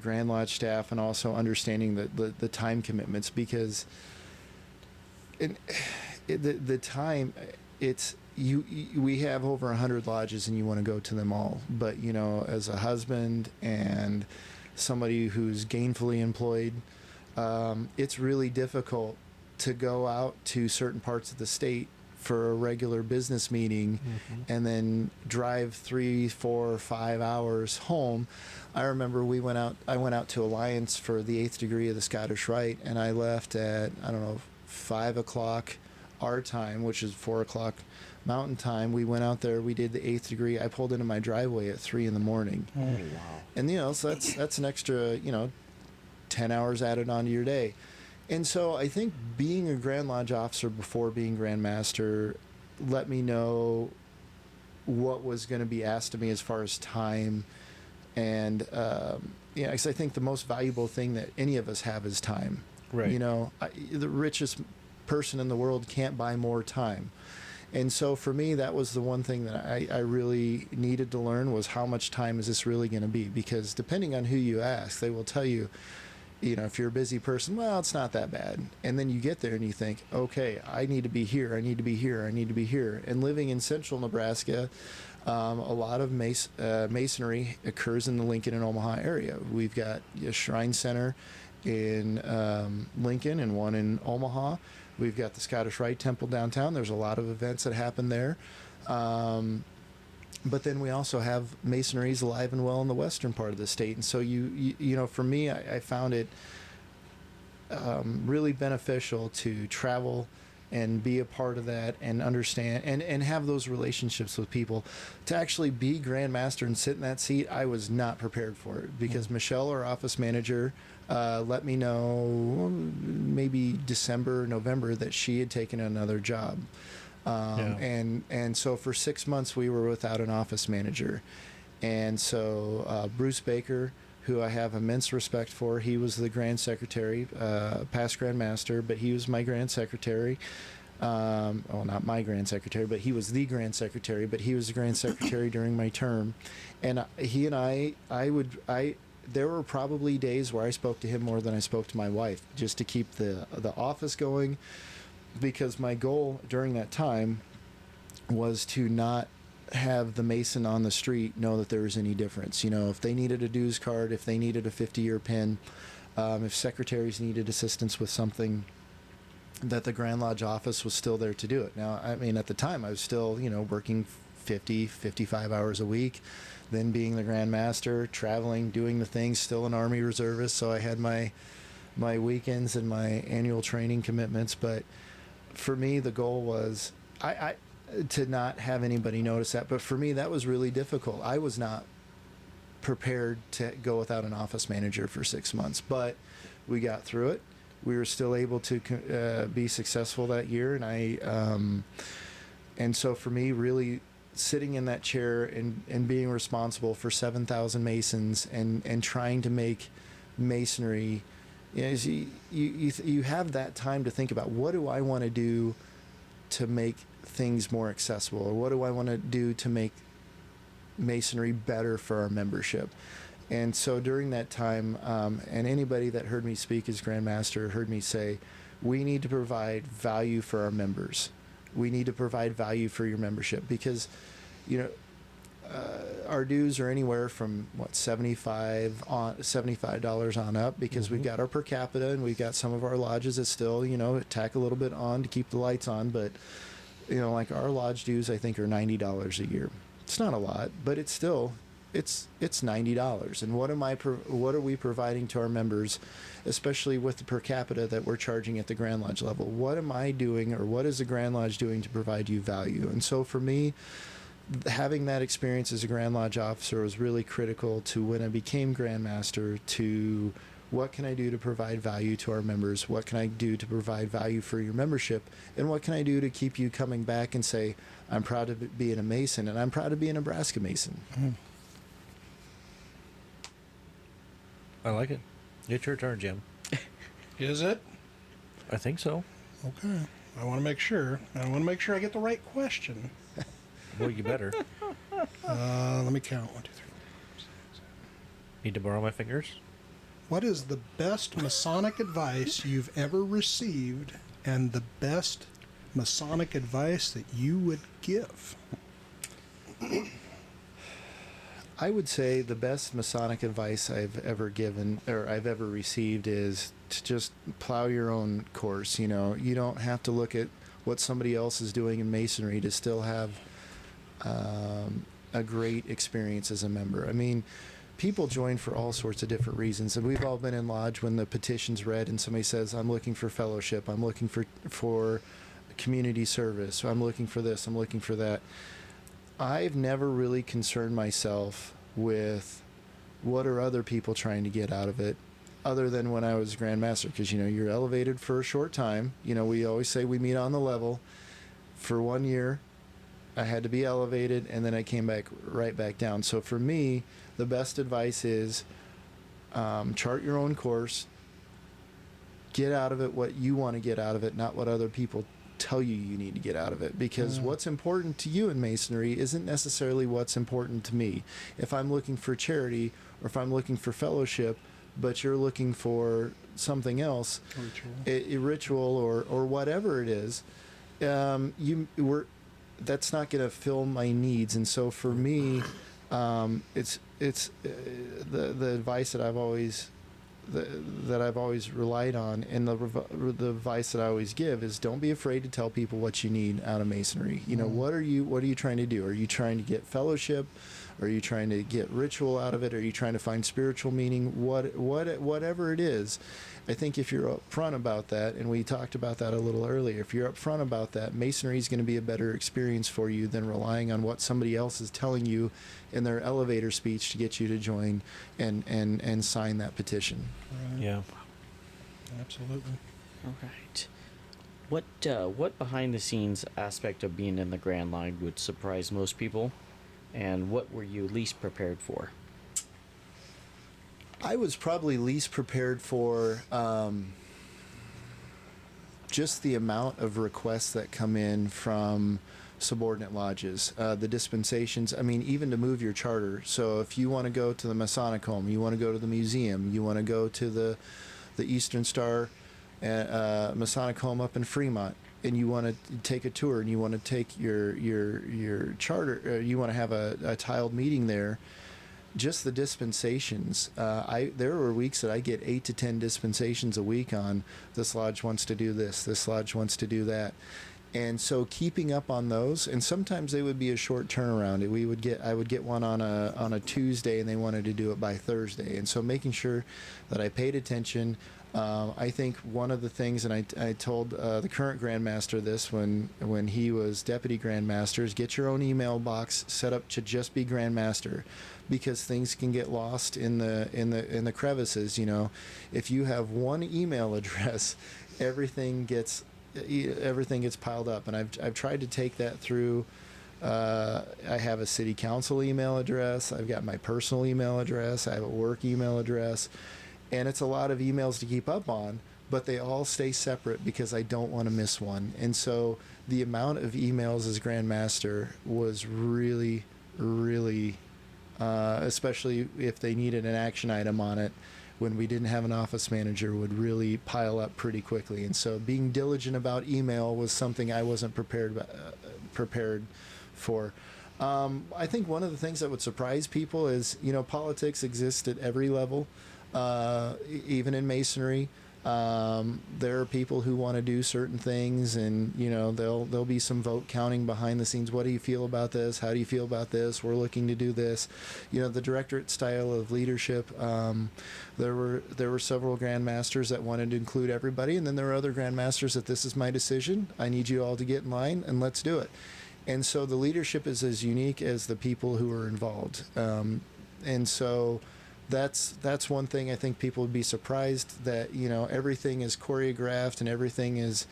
Grand Lodge staff, and also understanding the time commitments, because the time, it's we have over 100 lodges and you want to go to them all, but as a husband and somebody who's gainfully employed, it's really difficult to go out to certain parts of the state for a regular business meeting and then drive 3, 4, 5 hours home. I remember I went out to Alliance for the 8th degree of the Scottish Rite, and I left at 5 o'clock our time, which is 4 o'clock Mountain Time. We went out there. We did the 8th degree. I pulled into my driveway at 3 in the morning. Oh, wow. And so that's an extra 10 hours added onto your day. And so I think being a Grand Lodge officer before being Grand Master let me know what was going to be asked of me as far as time. And because I think the most valuable thing that any of us have is time. Right. The richest person in the world can't buy more time. And so for me, that was the one thing that I really needed to learn, was how much time is this really going to be? Because depending on who you ask, they will tell you, if you're a busy person, well, it's not that bad. And then you get there and you think, okay, I need to be here. I need to be here. I need to be here. And living in central Nebraska, a lot of masonry occurs in the Lincoln and Omaha area. We've got a shrine center in Lincoln and one in Omaha. We've got the Scottish Rite Temple downtown. There's a lot of events that happen there. But then we also have masonries alive and well in the western part of the state. And so for me, I found it really beneficial to travel and be a part of that and understand and have those relationships with people. To actually be Grand Master and sit in that seat, I was not prepared for it, because Michelle, our office manager, let me know maybe December, November, that she had taken another job. And so for 6 months we were without an office manager. And so Bruce Baker, who I have immense respect for, he was the Grand Secretary, past Grand Master, but he was my Grand Secretary. Well, not my Grand Secretary, but he was the Grand Secretary, but he was the Grand Secretary during my term. And he and there were probably days where I spoke to him more than I spoke to my wife, just to keep the office going, because my goal during that time was to not have the Mason on the street know that there was any difference. If they needed a dues card, if they needed a 50-year pin, if secretaries needed assistance with something, that the Grand Lodge office was still there to do it. Now, I mean, at the time I was still, working 50, 55 hours a week, then being the Grand Master, traveling, doing the things, still an Army reservist, so I had my weekends and my annual training commitments. But for me, the goal was to not have anybody notice that. But for me, that was really difficult. I was not prepared to go without an office manager for 6 months, but we got through it. We were still able to be successful that year, and so for me, really sitting in that chair and being responsible for 7,000 Masons and trying to make Masonry, you have that time to think about, what do I want to do to make things more accessible, or what do I want to do to make Masonry better for our membership? And so during that time, and anybody that heard me speak as Grand Master heard me say, we need to provide value for our members. We need to provide value for your membership, because our dues are anywhere from $75 on up, because we've got our per capita, and we've got some of our lodges that still tack a little bit on to keep the lights on. But like our lodge dues, I think, are $90 a year. It's not a lot, but it's still it's $90. And what are we providing to our members, especially with the per capita that we're charging at the Grand Lodge level? What am I doing, or what is the Grand Lodge doing to provide you value? And so for me, having that experience as a Grand Lodge officer was really critical to when I became Grand Master, to what can I do to provide value to our members? What can I do to provide value for your membership? And what can I do to keep you coming back and say, I'm proud to be a Mason, and I'm proud to be a Nebraska Mason. I like it. It's your turn, Jim. Is it? I think so. Okay. I want to make sure. I want to make sure I get the right question. Well, you better. Let me count. 1, 2, 3. Need to borrow my fingers? What is the best Masonic advice you've ever received, and the best Masonic advice that you would give? I would say the best Masonic advice I've ever given, or I've ever received, is to just plow your own course. You don't have to look at what somebody else is doing in Masonry to still have a great experience as a member. I mean, people join for all sorts of different reasons, and we've all been in lodge when the petition's read and somebody says, I'm looking for fellowship, I'm looking for community service. I'm looking for this. I'm looking for that. I've never really concerned myself with what are other people trying to get out of it, other than when I was Grand Master, because, you're elevated for a short time. We always say we meet on the level. For 1 year, I had to be elevated, and then I came right back down. So for me, the best advice is chart your own course, get out of it what you want to get out of it, not what other people tell you need to get out of it, because what's important to you in Masonry isn't necessarily what's important to me. If I'm looking for charity, or if I'm looking for fellowship, but you're looking for something else, a ritual or whatever it is, that's not going to fill my needs. And so for me, it's the advice that I've always relied on, and the advice that I always give is, don't be afraid to tell people what you need out of Masonry. What are you trying to do? Are you trying to get fellowship? Are you trying to get ritual out of it? Are you trying to find spiritual meaning? Whatever it is, I think if you're upfront about that, and we talked about that a little earlier, if you're upfront about that, Masonry is going to be a better experience for you than relying on what somebody else is telling you in their elevator speech to get you to join and sign that petition. Right. Yeah. Absolutely. All right. What behind the scenes aspect of being in the Grand Line would surprise most people, and what were you least prepared for? I was probably least prepared for just the amount of requests that come in from subordinate lodges, the dispensations. I mean, even to move your charter. So if you want to go to the Masonic Home, you want to go to the museum, you want to go to the Eastern Star Masonic Home up in Fremont, and you want to take a tour, and you want to take your charter, you want to have a tiled meeting there, just the dispensations. There were weeks that I get 8 to 10 dispensations a week on, this lodge wants to do this lodge wants to do that. And so keeping up on those, and sometimes they would be a short turnaround. I would get one on a Tuesday, and they wanted to do it by Thursday. And so making sure that I paid attention. I think one of the things, and I told the current Grand Master this when he was Deputy Grand Master, is get your own email box set up to just be Grand Master, because things can get lost in the crevices. If you have one email address, everything gets piled up. And I've tried to take that through. I have a city council email address. I've got my personal email address. I have a work email address. And it's a lot of emails to keep up on, but they all stay separate because I don't want to miss one. And so the amount of emails as Grand Master was really, really, especially if they needed an action item on it, when we didn't have an office manager, would really pile up pretty quickly. And so being diligent about email was something I wasn't prepared for. I think one of the things that would surprise people is, politics exists at every level. Even in Masonry, there are people who want to do certain things, and there'll be some vote counting behind the scenes. What do you feel about this? How do you feel about this? We're looking to do this. The directorate style of leadership. There were several Grand Masters that wanted to include everybody, and then there were other Grand Masters that, this is my decision. I need you all to get in line and let's do it. And so the leadership is as unique as the people who are involved. And so that's one thing I think people would be surprised, that everything is choreographed and everything is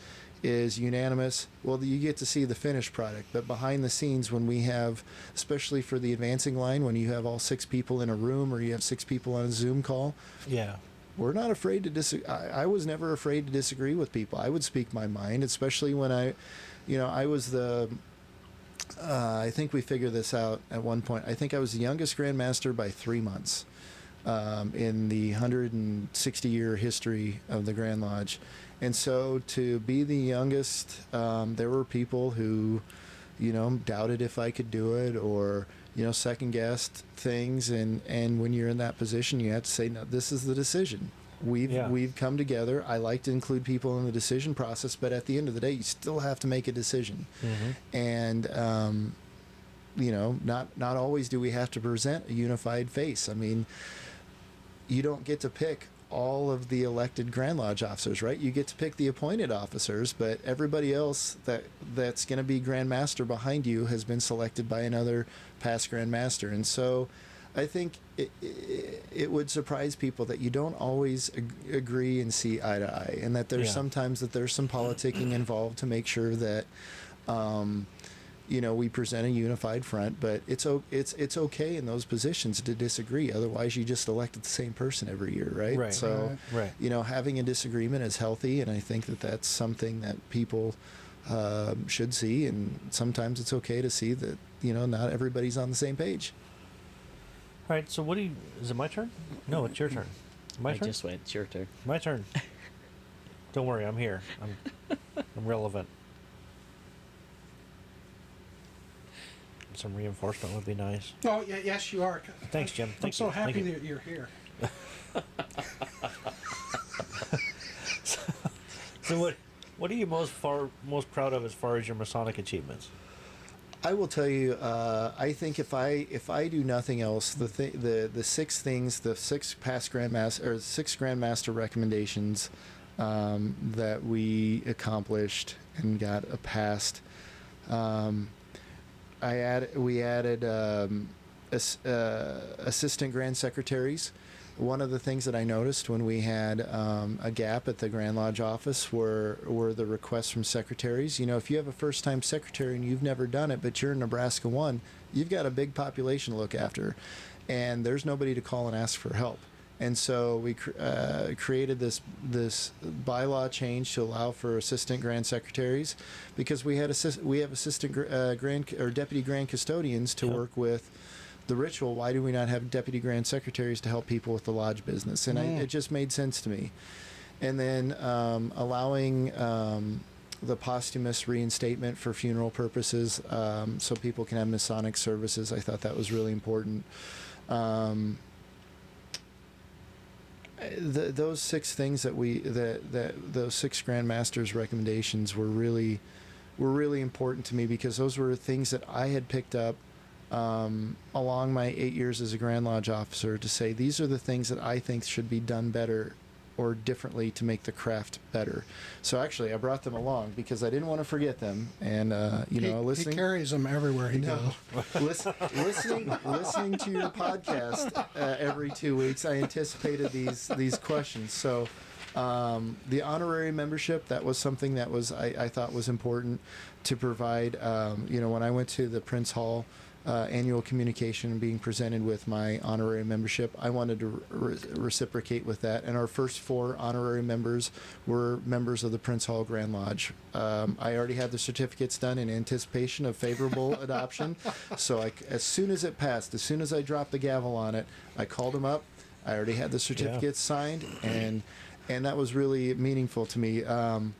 unanimous. Well, you get to see the finished product, but behind the scenes, when we have, especially for the advancing line, when you have all 6 people in a room, or you have 6 people on a Zoom call, we're not afraid to disagree. I was never afraid to disagree with people. I would speak my mind, especially when I was the I think we figured this out at one point. I think I was the youngest Grand Master by 3 months. In the 160-year history of the Grand Lodge. And so to be the youngest, there were people who, doubted if I could do it, or, second-guessed things. And when you're in that position, you have to say, no, this is the decision. We've come together. I like to include people in the decision process, but at the end of the day, you still have to make a decision. Mm-hmm. And, not always do we have to present a unified face. I mean, you don't get to pick all of the elected Grand Lodge officers, right? You get to pick the appointed officers, but everybody else that's going to be Grand Master behind you has been selected by another past Grand Master. And so I think it would surprise people that you don't always agree and see eye to eye, and that there's sometimes that there's some politicking involved to make sure that we present a unified front. But it's okay in those positions to disagree. Otherwise, you just elected the same person every year, right? Right. So, right. Having a disagreement is healthy, and I think that that's something that people should see. And sometimes it's okay to see that not everybody's on the same page. All right. So is it my turn? No, it's your turn. My turn. Just wait. It's your turn. My turn. Don't worry, I'm here. I'm relevant. Some reinforcement would be nice. Oh, yeah, yes, you are. Thanks, Jim. I'm so happy that you're here. So what are you most proud of as far as your Masonic achievements? I will tell you. I think if I do nothing else, the six things, the six past Grandmaster or six Grandmaster recommendations that we accomplished and got passed. We added assistant Grand Secretaries. One of the things that I noticed when we had a gap at the Grand Lodge office were the requests from secretaries. If you have a first-time secretary and you've never done it, but you're in Nebraska 1, you've got a big population to look after, and there's nobody to call and ask for help. And so we created this bylaw change to allow for assistant grand secretaries, because we have assistant grand or deputy grand custodians to work with the ritual. Why do we not have deputy grand secretaries to help people with the lodge business? And it just made sense to me. And then allowing the posthumous reinstatement for funeral purposes, so people can have Masonic services. I thought that was really important. Those six things that those six Grand Masters recommendations were really important to me, because those were things that I had picked up along my 8 years as a Grand Lodge officer, to say these are the things that I think should be done better or differently to make the craft better. So actually, I brought them along because I didn't want to forget them. And listening, he carries them everywhere he goes. listening to your podcast every 2 weeks, I anticipated these questions. So the honorary membership, that was something that I thought was important to provide. When I went to the Prince Hall annual communication being presented with my honorary membership, I wanted to reciprocate with that. And our first 4 honorary members were members of the Prince Hall Grand Lodge. I already had the certificates done in anticipation of favorable adoption. So as soon as it passed, as soon as I dropped the gavel on it, I called them up. I already had the certificates signed, and that was really meaningful to me. The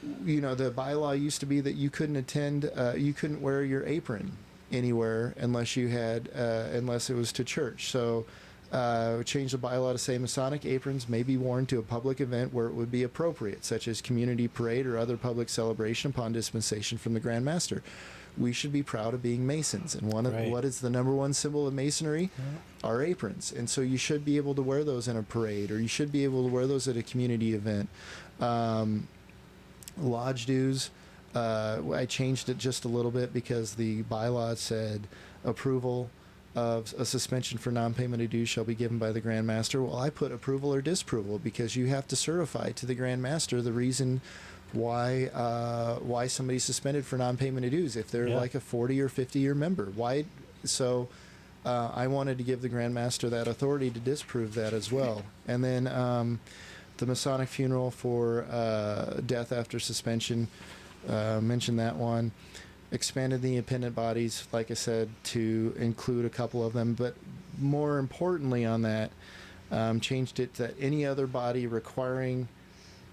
bylaw used to be that you couldn't wear your apron anywhere unless it was to church. So we changed the bylaw to say Masonic aprons may be worn to a public event where it would be appropriate, such as community parade or other public celebration upon dispensation from the Grand Master. We should be proud of being Masons, and what is the number one symbol of Masonry? Our aprons. And so you should be able to wear those in a parade, or you should be able to wear those at a community event. Lodge dues, I changed it just a little bit because the bylaw said approval of a suspension for non-payment of dues shall be given by the Grand Master. Well, I put approval or disapproval, because you have to certify to the Grand Master the reason why somebody's suspended for non-payment of dues if they're like a 40 or 50-year member. Why? So I wanted to give the Grand Master that authority to disprove that as well. And then the Masonic funeral for death after suspension, mentioned that one. Expanded the independent bodies, like I said, to include a couple of them, but more importantly on that, changed it that any other body requiring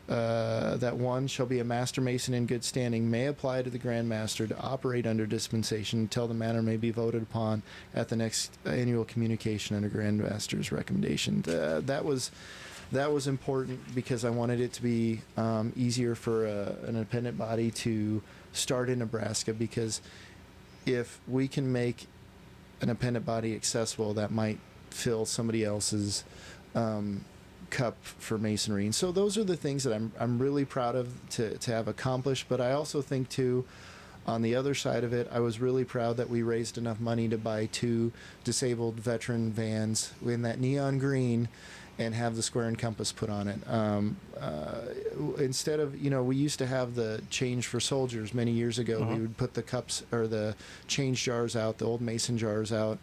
that one shall be a Master Mason in good standing may apply to the Grand Master to operate under dispensation until the matter may be voted upon at the next annual communication under Grand Master's recommendation. That was important because I wanted it to be easier for an independent body to start in Nebraska, because if we can make an independent body accessible, that might fill somebody else's cup for masonry. And so those are the things that I'm really proud of to have accomplished. But I also think too, on the other side of it, I was really proud that we raised enough money to buy 2 disabled veteran vans in that neon green and have the square and compass put on it. Instead of, we used to have the change for soldiers many years ago. We would put the cups or the change jars out, the old mason jars out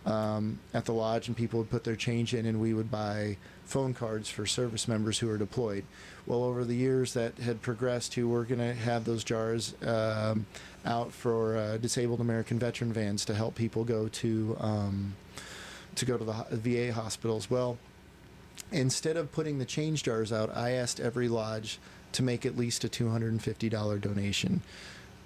at the lodge, and people would put their change in, and we would buy phone cards for service members who are deployed. Well, over the years that had progressed to, we're going to have those jars out for disabled American veteran vans to help people go to the VA hospitals. Well, instead of putting the change jars out, I asked every lodge to make at least a $250 donation.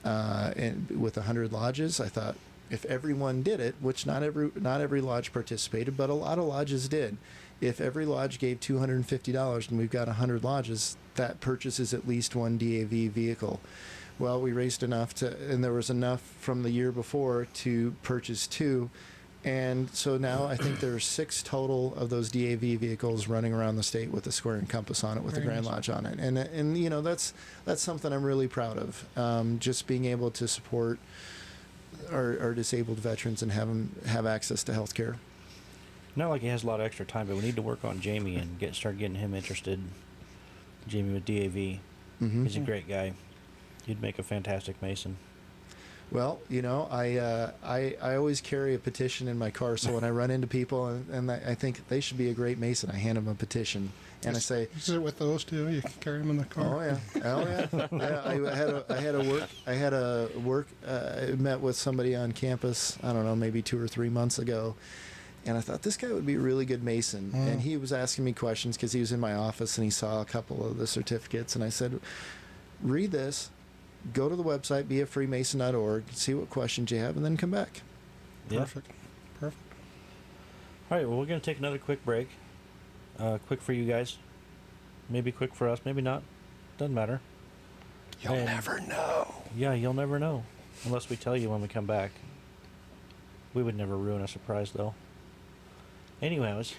And with 100 lodges, I thought if everyone did it, which not every lodge participated, but a lot of lodges did. If every lodge gave $250 and we've got 100 lodges, that purchases at least 1 DAV vehicle. Well, we raised enough and there was enough from the year before to purchase 2. And so now I think there's 6 total of those DAV vehicles running around the state with a square and compass on it, with the Grand Lodge on it. And that's something I'm really proud of. Just being able to support our disabled veterans and have access to health care. Not like he has a lot of extra time, but we need to work on Jamie and start getting him interested. Jamie with DAV. He's a great guy. He'd make a fantastic mason. Well, I always carry a petition in my car, so when I run into people and I think they should be a great mason, I hand them a petition, and I say, "Is it with those two? You can carry them in the car." Oh yeah. I met with somebody on campus, I don't know, maybe 2 or 3 months ago, and I thought this guy would be a really good mason. And he was asking me questions because he was in my office and he saw a couple of the certificates, and I said, read this, go to the website, beafreemason.org, see what questions you have, and then come back. Yeah. Perfect. All right, well, we're going to take another quick break. Quick for you guys. Maybe quick for us, maybe not. Doesn't matter. You'll never know. Yeah, you'll never know. Unless we tell you when we come back. We would never ruin a surprise, though. Anyways,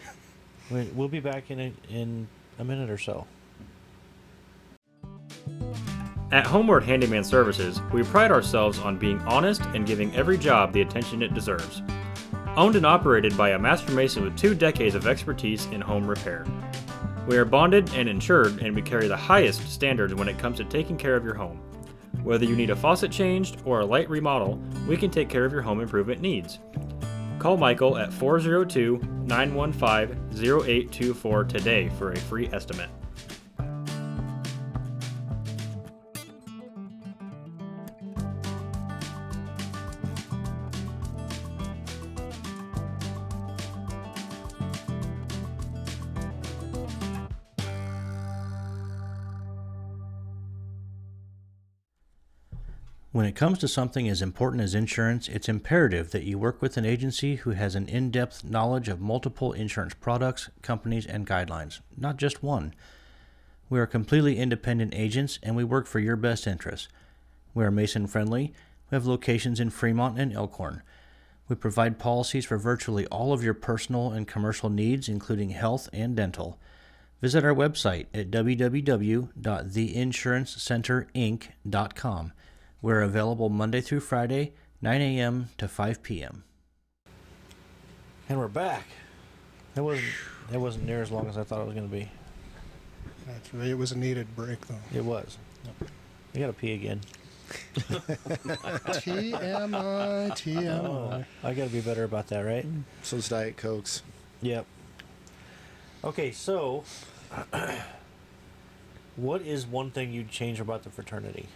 we'll be back in a minute or so. At Homeward Handyman Services, we pride ourselves on being honest and giving every job the attention it deserves. Owned and operated by a master mason with 2 decades of expertise in home repair. We are bonded and insured, and we carry the highest standards when it comes to taking care of your home. Whether you need a faucet changed or a light remodel, we can take care of your home improvement needs. Call Michael at 402-915-0824 today for a free estimate. When it comes to something as important as insurance, it's imperative that you work with an agency who has an in-depth knowledge of multiple insurance products, companies, and guidelines, not just one. We are completely independent agents, and we work for your best interests. We are Mason-friendly. We have locations in Fremont and Elkhorn. We provide policies for virtually all of your personal and commercial needs, including health and dental. Visit our website at www.theinsurancecenterinc.com. We're available Monday through Friday, 9 a.m. to 5 p.m. And we're back. That wasn't near as long as I thought it was going to be. It was a needed break, though. It was. I got to pee again. TMI. Oh, I got to be better about that, right? So's Diet Cokes. Yep. Okay, so what is one thing you'd change about the fraternity?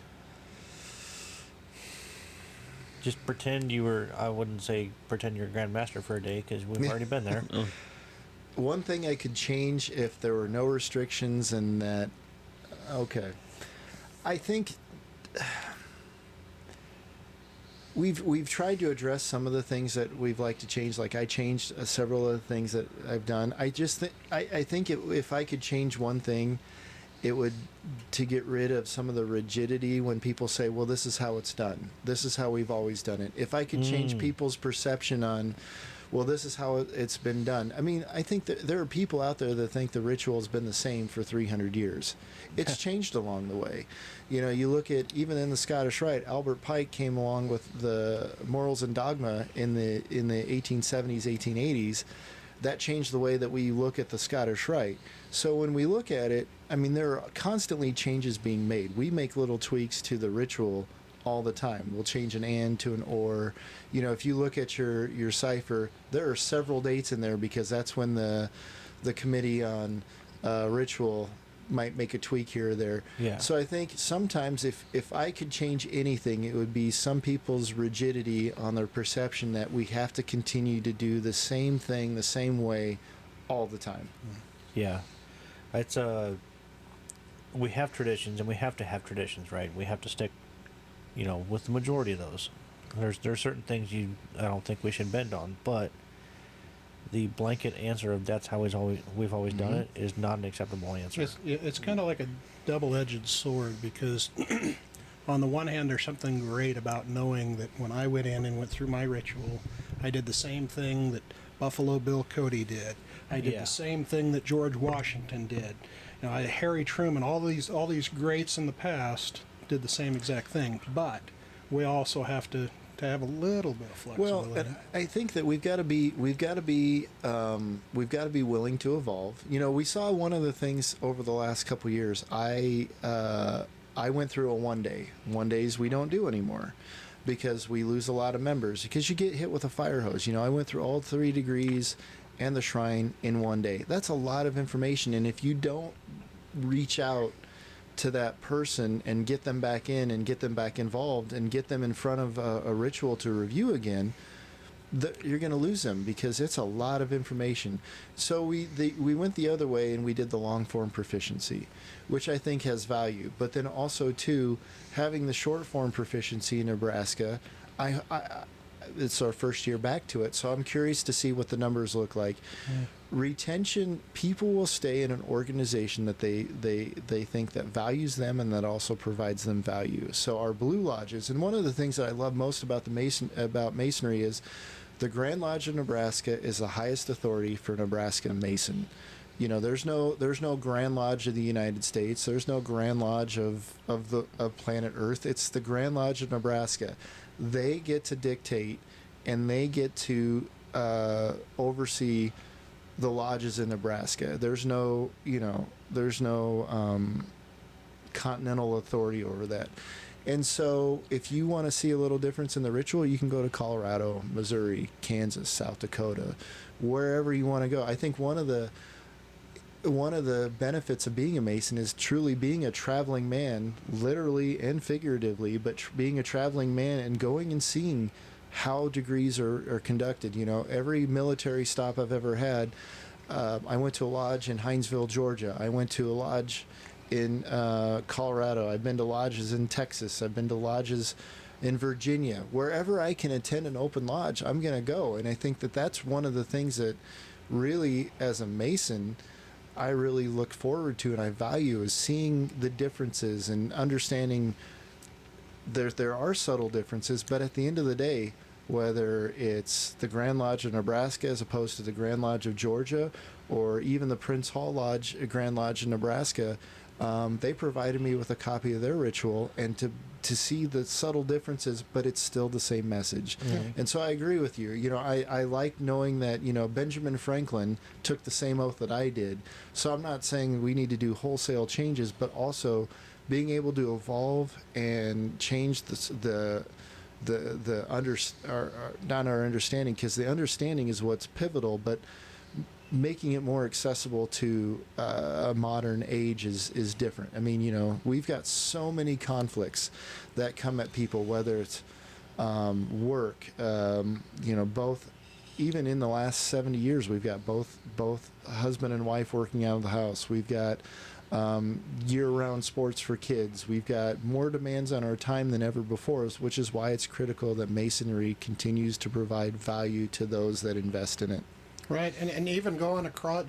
Just pretend you were, I wouldn't say pretend you're a Grand Master for a day, because we've already been there. One thing I could change if there were no restrictions and that, okay. I think we've tried to address some of the things that we've liked to change. Like I changed several of the things that I've done. I just I think if I could change one thing, it would to get rid of some of the rigidity when people say, well, this is how it's done. This is how we've always done it. If I could change people's perception on well, this is how it's been done. I mean, I think that there are people out there that think the ritual has been the same for 300 years. It's changed along the way. You know, you look at, even in the Scottish Rite, Albert Pike came along with the Morals and Dogma in the 1870s, 1880s. That changed the way that we look at the Scottish Rite. So when we look at it, I mean, there are constantly changes being made. We make little tweaks to the ritual all the time. We'll change an and to an or. You know, if you look at your cipher, there are several dates in there because that's when the committee on ritual might make a tweak here or there. Yeah. So I think sometimes if I could change anything, it would be some people's rigidity on their perception that we have to continue to do the same thing the same way all the time. Yeah. It's we have traditions, and we have to have traditions, right? We have to stick, you know, with the majority of those. There's certain things I don't think we should bend on, but the blanket answer of that's how we've always done it is not an acceptable answer. It's kind of like a double-edged sword, because on the one hand, there's something great about knowing that when I went in and went through my ritual, I did the same thing that Buffalo Bill Cody did. I did the same thing that George Washington did. You know, Harry Truman, all these greats in the past did the same exact thing. But we also have to have a little bit of flexibility. Well, and I think that we've got to be willing to evolve. You know, we saw one of the things over the last couple of years. I went through a 1 day. 1 days we don't do anymore because we lose a lot of members because you get hit with a fire hose. You know, I went through all 3 degrees and the shrine in 1 day. That's a lot of information, and if you don't reach out to that person and get them back in and get them back involved and get them in front of a ritual to review again, you're going to lose them because it's a lot of information. So we went the other way and we did the long form proficiency, which I think has value. But then also too, having the short form proficiency in Nebraska, it's our first year back to it, so I'm curious to see what the numbers look like. Retention, people will stay in an organization that they think that values them and that also provides them value. So our Blue Lodges, and one of the things that I love most about Masonry is the Grand Lodge of Nebraska is the highest authority for Nebraska Mason. You know, there's no Grand Lodge of the United States. There's no Grand Lodge of planet Earth. It's the Grand Lodge of Nebraska. They get to dictate, and they get to oversee the lodges in Nebraska. There's no continental authority over that. And so if you want to see a little difference in the ritual, you can go to Colorado, Missouri, Kansas, South Dakota, wherever you want to go. I think one of the benefits of being a Mason is truly being a traveling man, literally and figuratively, but being a traveling man and going and seeing how degrees are conducted. You know, every military stop I've ever had, I went to a lodge in Hinesville, Georgia. I went to a lodge in Colorado. I've been to lodges in Texas. I've been to lodges in Virginia. Wherever I can attend an open lodge, I'm going to go. And I think that that's one of the things that really, as a Mason, I really look forward to and I value, is seeing the differences and understanding there are subtle differences, but at the end of the day, whether it's the Grand Lodge of Nebraska as opposed to the Grand Lodge of Georgia, or even the Prince Hall Lodge, Grand Lodge in Nebraska, they provided me with a copy of their ritual, and to see the subtle differences, but it's still the same message. Mm-hmm. And so I agree with you. You know, I like knowing that, you know, Benjamin Franklin took the same oath that I did. So I'm not saying we need to do wholesale changes, but also being able to evolve and change not our understanding, because the understanding is what's pivotal, but making it more accessible to a modern age is different. I mean, you know, we've got so many conflicts that come at people, whether it's work, you know, both, even in the last 70 years, we've got both husband and wife working out of the house. We've got year-round sports for kids. We've got more demands on our time than ever before, which is why it's critical that Masonry continues to provide value to those that invest in it. Right, and even going across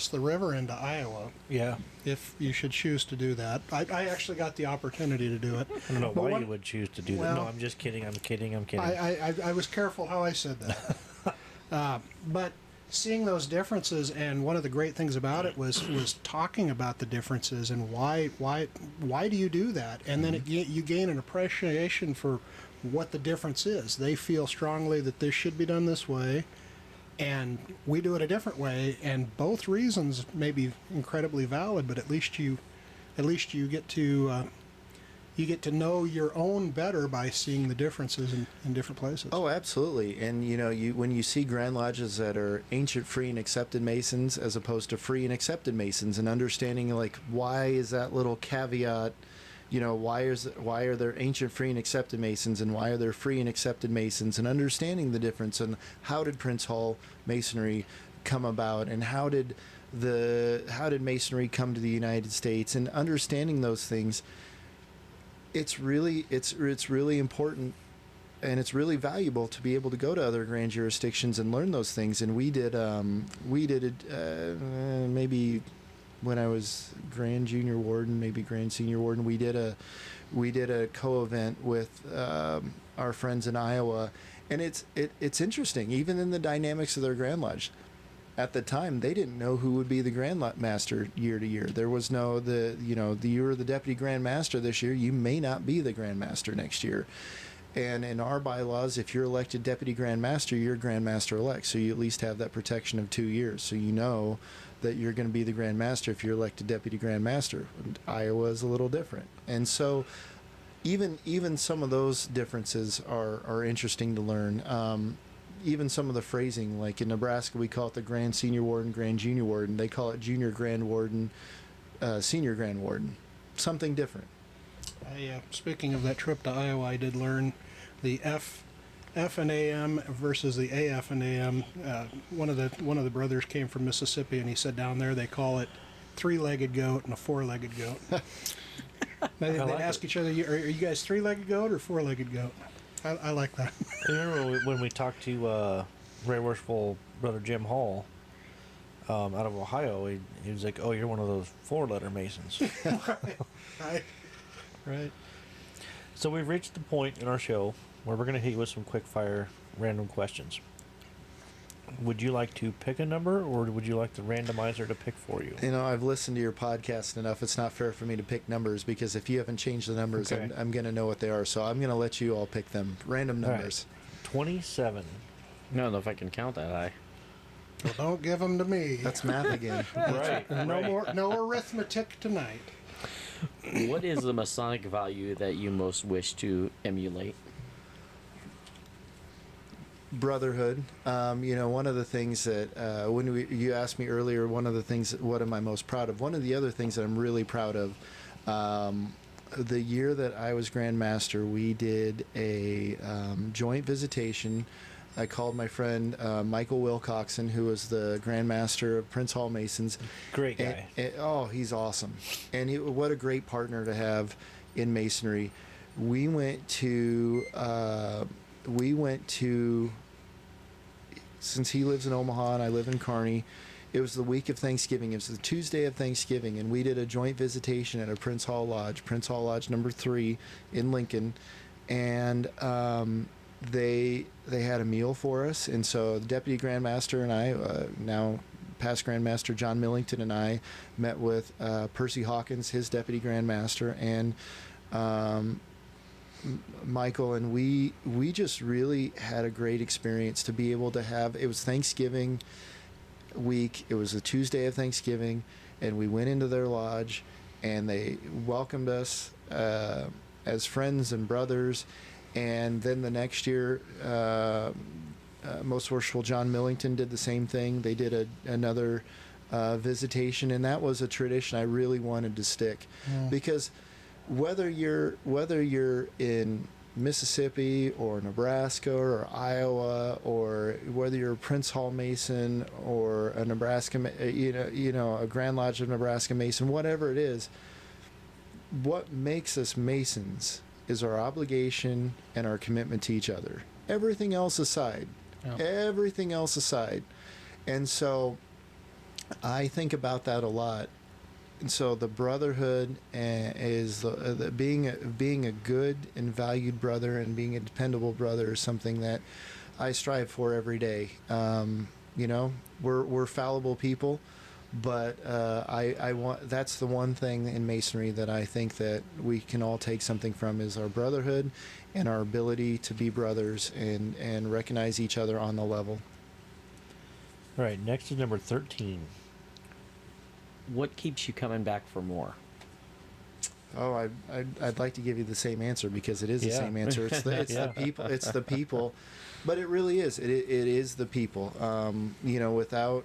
the river into Iowa. Yeah. If you should choose to do that. I actually got the opportunity to do it. I don't know why you would choose to do that. No, I'm just kidding. I'm kidding. I was careful how I said that. But seeing those differences, and one of the great things about it was talking about the differences and why do you do that, and then you gain an appreciation for what the difference is. They feel strongly that this should be done this way, and we do it a different way, and both reasons may be incredibly valid, but at least you get to know your own better by seeing the differences in different places. Oh, absolutely. And when you see Grand Lodges that are ancient, free, and accepted Masons as opposed to free and accepted Masons, and understanding like why is that little caveat, why are there ancient, free, and accepted Masons, and why are there free and accepted Masons, and understanding the difference, and how did Prince Hall Masonry come about, and how did Masonry come to the United States, and understanding those things. It's really important, and it's really valuable to be able to go to other grand jurisdictions and learn those things. And we did it maybe when I was Grand Junior Warden, maybe Grand Senior Warden. We did a co-event with our friends in Iowa, and it's interesting, even in the dynamics of their Grand Lodge. At the time, they didn't know who would be the Grand Master year to year. There was no you were the Deputy Grand Master this year, you may not be the Grand Master next year. And in our bylaws, if you're elected Deputy Grand Master, you're Grand Master elect. So you at least have that protection of 2 years. So you know that you're going to be the Grand Master if you're elected Deputy Grand Master. And Iowa is a little different. And so even some of those differences are interesting to learn. Even some of the phrasing, like in Nebraska, we call it the Grand Senior Warden, Grand Junior Warden. They call it Junior Grand Warden, Senior Grand Warden. Something different. Speaking of that trip to Iowa, I did learn the F and AM versus the AF and AM. One of the brothers came from Mississippi, and he said down there they call it three-legged goat and a four-legged goat. They'd ask each other, "Are you guys three-legged goat or four-legged goat?" I like that. I remember when we talked to Very Worshipful Brother Jim Hall out of Ohio, he was like, "Oh, you're one of those four-letter Masons." Right. So we've reached the point in our show where we're going to hit you with some quick-fire random questions. Would you like to pick a number, or would you like the randomizer to pick for you? I've listened to your podcast enough. It's not fair for me to pick numbers, because if you haven't changed the numbers, okay, I'm going to know what they are. So I'm going to let you all pick them. Random numbers. Right. 27. I don't know if I can count that high. Well, don't give them to me. That's math again. Right. No arithmetic tonight. What is the Masonic value that you most wish to emulate? Brotherhood. One of the things that you asked me earlier, one of the things, what am I most proud of? One of the other things that I'm really proud of, the year that I was Grand Master, we did a joint visitation. I called my friend Michael Wilcoxon, who was the Grand Master of Prince Hall Masons. Great guy. He's awesome. And what a great partner to have in Masonry. We went to, since he lives in Omaha and I live in Kearney, it was the week of Thanksgiving. It was the Tuesday of Thanksgiving, and we did a joint visitation at a Prince Hall Lodge number 3 in Lincoln. And they had a meal for us, and so the Deputy Grand Master and I, now past Grand Master John Millington, and I met with Percy Hawkins, his Deputy Grand Master, and Michael, and we just really had a great experience to be able to have. It was Thanksgiving week. It was the Tuesday of Thanksgiving, and we went into their lodge, and they welcomed us as friends and brothers. And then the next year, Most Worshipful John Millington did the same thing. They did another visitation, and that was a tradition I really wanted to stick, because whether you're in Mississippi or Nebraska or Iowa, or whether you're a Prince Hall Mason or a Nebraska, a Grand Lodge of Nebraska Mason, whatever it is, what makes us Masons is our obligation and our commitment to each other. Everything else aside. Yep. Everything else aside. And so I think about that a lot. And so the brotherhood is being a good and valued brother, and being a dependable brother is something that I strive for every day. You know, we're fallible people, but I want, that's the one thing in Masonry that I think that we can all take something from, is our brotherhood and our ability to be brothers and recognize each other on the level. All right, next is number 13. What keeps you coming back for more? Oh, I'd like to give you the same answer, because it is the Yeah. same answer. It's the Yeah. people. It's the people, but it really is. It is the people. You know, without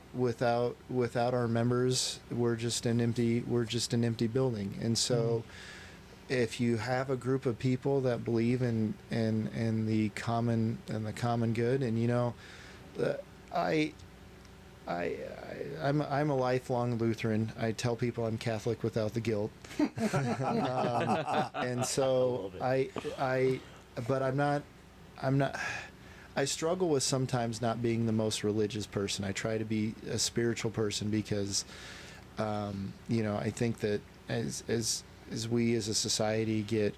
our members, we're just an empty building. And so, if you have a group of people that believe in the common good, and you know, I'm a lifelong Lutheran. I tell people I'm Catholic without the guilt, and so but I'm not. I struggle with sometimes not being the most religious person. I try to be a spiritual person, because, you know, I think that as we as a society get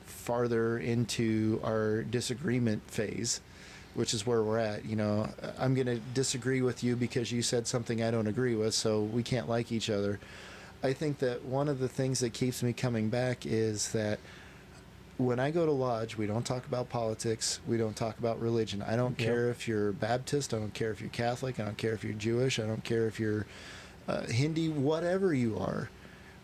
farther into our disagreement phase, which is where we're at. You know, I'm going to disagree with you because you said something I don't agree with, so we can't like each other. I think that one of the things that keeps me coming back is that when I go to lodge, we don't talk about politics, we don't talk about religion. I don't care if you're Baptist, I don't care if you're Catholic, I don't care if you're Jewish, I don't care if you're Hindi, whatever you are.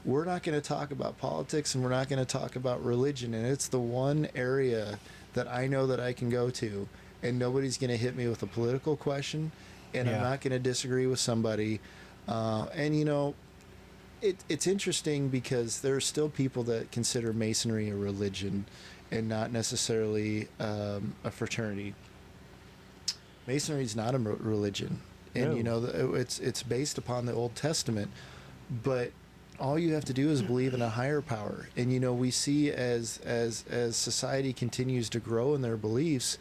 We're not going to talk about politics, and we're not going to talk about religion, and it's the one area that I know that I can go to, and nobody's going to hit me with a political question, and I'm not going to disagree with somebody. And, you know, it's interesting, because there are still people that consider Masonry a religion and not necessarily a fraternity. Masonry is not a religion. And, you know, it's based upon the Old Testament. But all you have to do is believe in a higher power. And, you know, we see as society continues to grow in their beliefs,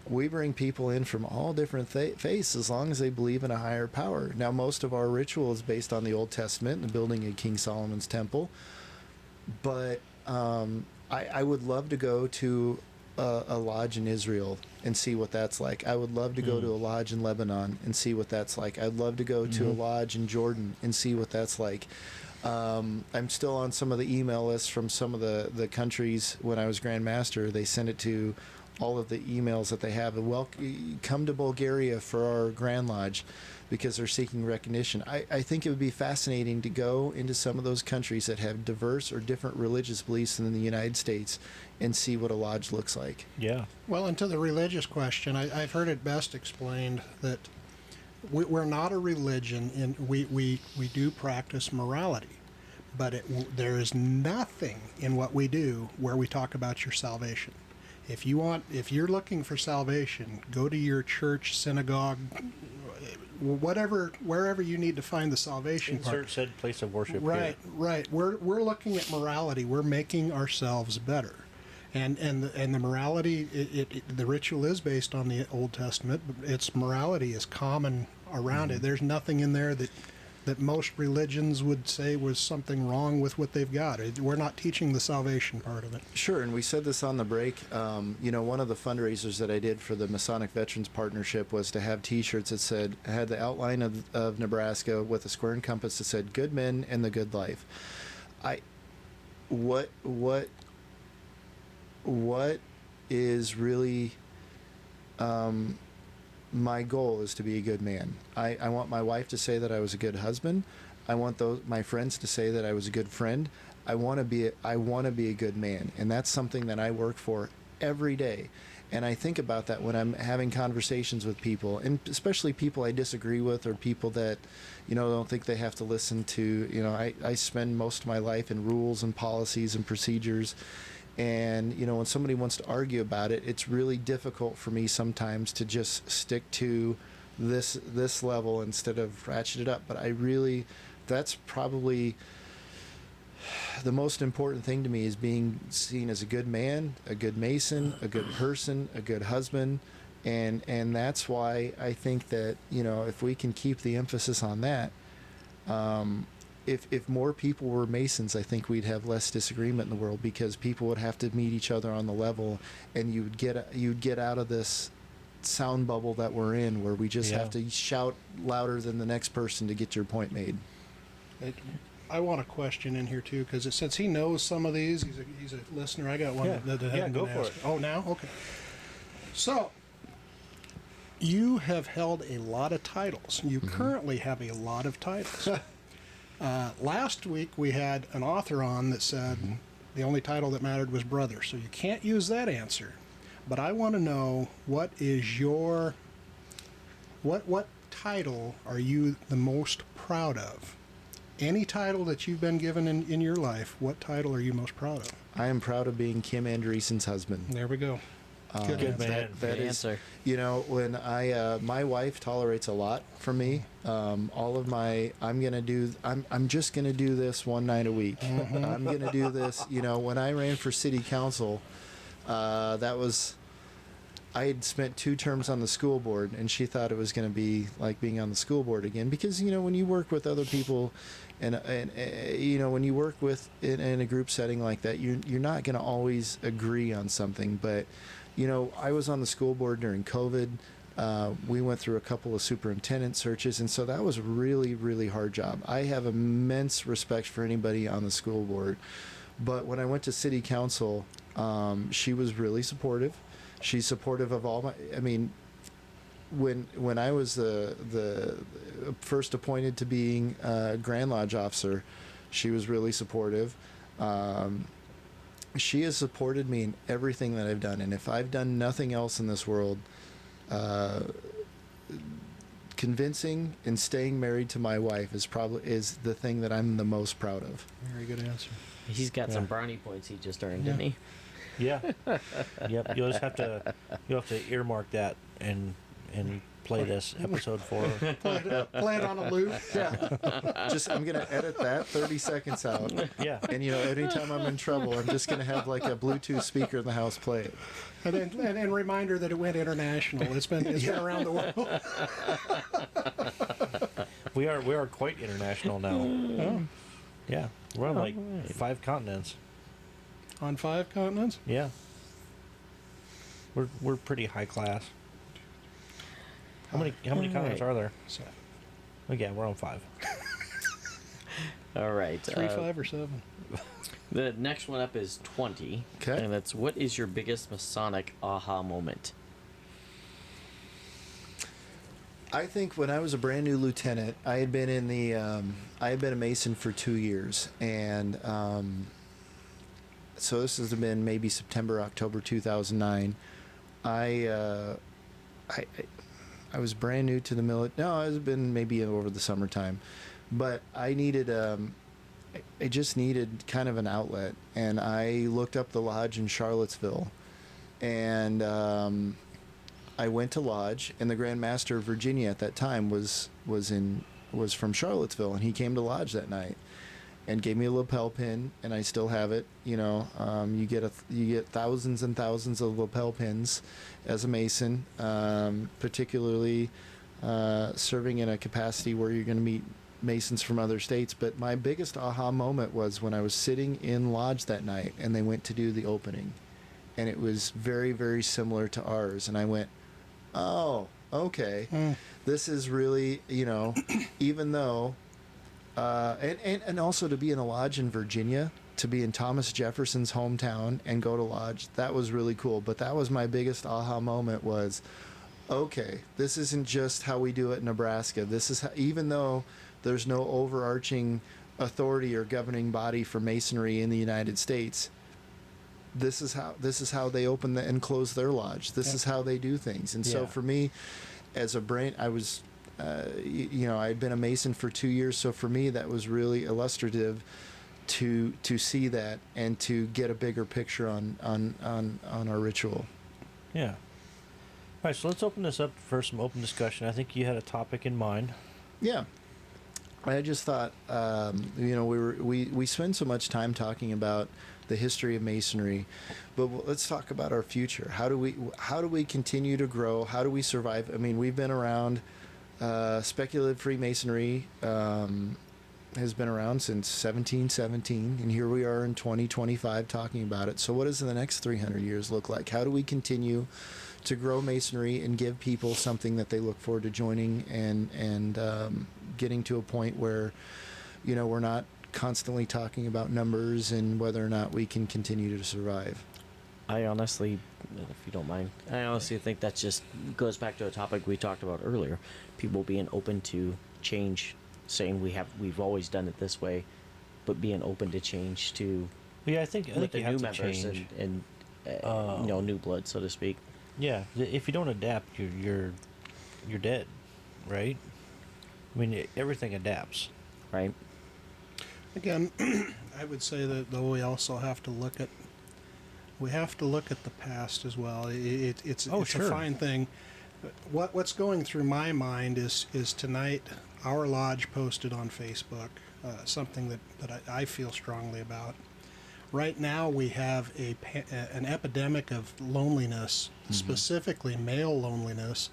we bring people in from all different faiths, as long as they believe in a higher power. Now, most of our ritual is based on the Old Testament and the building of King Solomon's temple. But I would love to go to a lodge in Israel and see what that's like. I would love to go to a lodge in Lebanon and see what that's like. I'd love to go to a lodge in Jordan and see what that's like. I'm still on some of the email lists from some of the countries. When I was Grand Master, they sent it to all of the emails that they have. Come to Bulgaria for our Grand Lodge, because they're seeking recognition. I think it would be fascinating to go into some of those countries that have diverse or different religious beliefs than the United States and see what a lodge looks like. Yeah. Well, and to the religious question, I've heard it best explained that we're not a religion, and we do practice morality, but there is nothing in what we do where we talk about your salvation. If you're looking for salvation, go to your church, synagogue, wherever you need to find the salvation Insert part. said place of worship. Right, here. right. We're looking at morality. We're making ourselves better, and the morality, the ritual is based on the Old Testament, but its morality is common around it. There's nothing in there that most religions would say was something wrong with what they've got. We're not teaching the salvation part of it. Sure, and we said this on the break. You know, one of the fundraisers that I did for the Masonic Veterans Partnership was to have T-shirts that had the outline of Nebraska with a square and compass that said "Good Men and the Good Life." What is really my goal is to be a good man. I want my wife to say that I was a good husband. I want my friends to say that I was a good friend. I want to be a good man, and that's something that I work for every day. And I think about that when I'm having conversations with people, and especially people I disagree with, or people that, you know, don't think they have to listen to. You know, I spend most of my life in rules and policies and procedures. And, you know, when somebody wants to argue about it, it's really difficult for me sometimes to just stick to this level instead of ratchet it up. But that's probably the most important thing to me, is being seen as a good man, a good Mason, a good person, a good husband. And that's why I think that, you know, if we can keep the emphasis on that, if more people were Masons, I think we'd have less disagreement in the world, because people would have to meet each other on the level, and you'd get out of this sound bubble that we're in, where we just Yeah. have to shout louder than the next person to get your point made. I want a question in here too, because since he knows some of these, he's a listener. I got one Yeah. that Yeah, hasn't go been for asked. it. Oh, now? Okay. So, you have held a lot of titles. You currently have a lot of titles. Last week we had an author on that said the only title that mattered was brother, so you can't use that answer. But I want to know, what is your what title are you the most proud of? Any title that you've been given in your life, what title are you most proud of? I am proud of being Kim Andreessen's husband. There we go. Good answer. man. That Good is, answer. you know, when my wife tolerates a lot from me. All of my, I'm just gonna do this one night a week. I'm gonna do this. You know, when I ran for city council, I had spent 2 terms on the school board, and she thought it was going to be like being on the school board again, because, you know, when you work with other people and you know, when you work with in a group setting like that, you're not going to always agree on something. But, you know, I was on the school board during COVID. We went through a couple of superintendent searches, and so that was a really, really hard job. I have immense respect for anybody on the school board. But when I went to city council, she was really supportive. She's supportive of all my. I mean, when I was the first appointed to being a Grand Lodge officer, she was really supportive. She has supported me in everything that I've done, and if I've done nothing else in this world, convincing and staying married to my wife is the thing that I'm the most proud of. Very good answer. He's got some brownie points he just earned, didn't he? Yeah. Yep. You'll have to earmark that and play this episode for her. Play it on a loop. Yeah. I'm gonna edit that 30 seconds out. Yeah. And, you know, anytime I'm in trouble, I'm just gonna have like a Bluetooth speaker in the house play it. And reminder that it went international. It's been around the world. We are quite international now. Oh, Yeah. We're on like 5 continents. on 5 continents? Yeah. We're pretty high class. How many continents are there? So, Oh, yeah, we're on 5. All right. 3, 5, or 7? The next one up is 20. Okay. And that's, what is your biggest Masonic aha moment? I think when I was a brand new lieutenant, I had been I had been a Mason for 2 years, and so this has been maybe September, October 2009. I was brand new to the military. No, it's been maybe over the summertime, but I needed I just needed kind of an outlet, and I looked up the lodge in Charlottesville, and I went to lodge, and the Grand Master of Virginia at that time was from Charlottesville, and he came to lodge that night and gave me a lapel pin, and I still have it. You know, you get thousands and thousands of lapel pins as a Mason, particularly serving in a capacity where you're going to meet Masons from other states. But my biggest aha moment was when I was sitting in lodge that night, and they went to do the opening, and it was very, very similar to ours, and I went, oh, okay. This is really, you know, even though, and also to be in a lodge in Virginia, to be in Thomas Jefferson's hometown and go to lodge, that was really cool. But that was my biggest aha moment was, okay, this isn't just how we do it in Nebraska. This is how, even though there's no overarching authority or governing body for Masonry in the United States, this is how they open and close their lodge. This is how they do things. And so for me, as a brain, I was, you know, I'd been a Mason for 2 years. So for me, that was really illustrative to see that and to get a bigger picture on our ritual. Yeah. All right, so let's open this up for some open discussion. I think you had a topic in mind. Yeah. I just thought, you know, we spend so much time talking about the history of Masonry, but let's talk about our future. How do we continue to grow? How do we survive? I mean, we've been around. Speculative Freemasonry has been around since 1717, and here we are in 2025 talking about it. So what does the next 300 years look like? How do we continue to grow Masonry and give people something that they look forward to joining and getting to a point where, you know, we're not constantly talking about numbers and whether or not we can continue to survive? I honestly, if you don't mind, I honestly think that just goes back to a topic we talked about earlier. People being open to change, saying we've always done it this way, but being open to change to Yeah, I think with the you have new to members change. and you know, new blood, so to speak. Yeah, if you don't adapt, you're dead, right? I mean, everything adapts. Right. Again, I would say that though we also have to look at the past as well. It's Oh, it's sure. a fine thing. What's going through my mind is tonight our lodge posted on Facebook something that I feel strongly about. Right now we have an epidemic of loneliness, specifically male loneliness.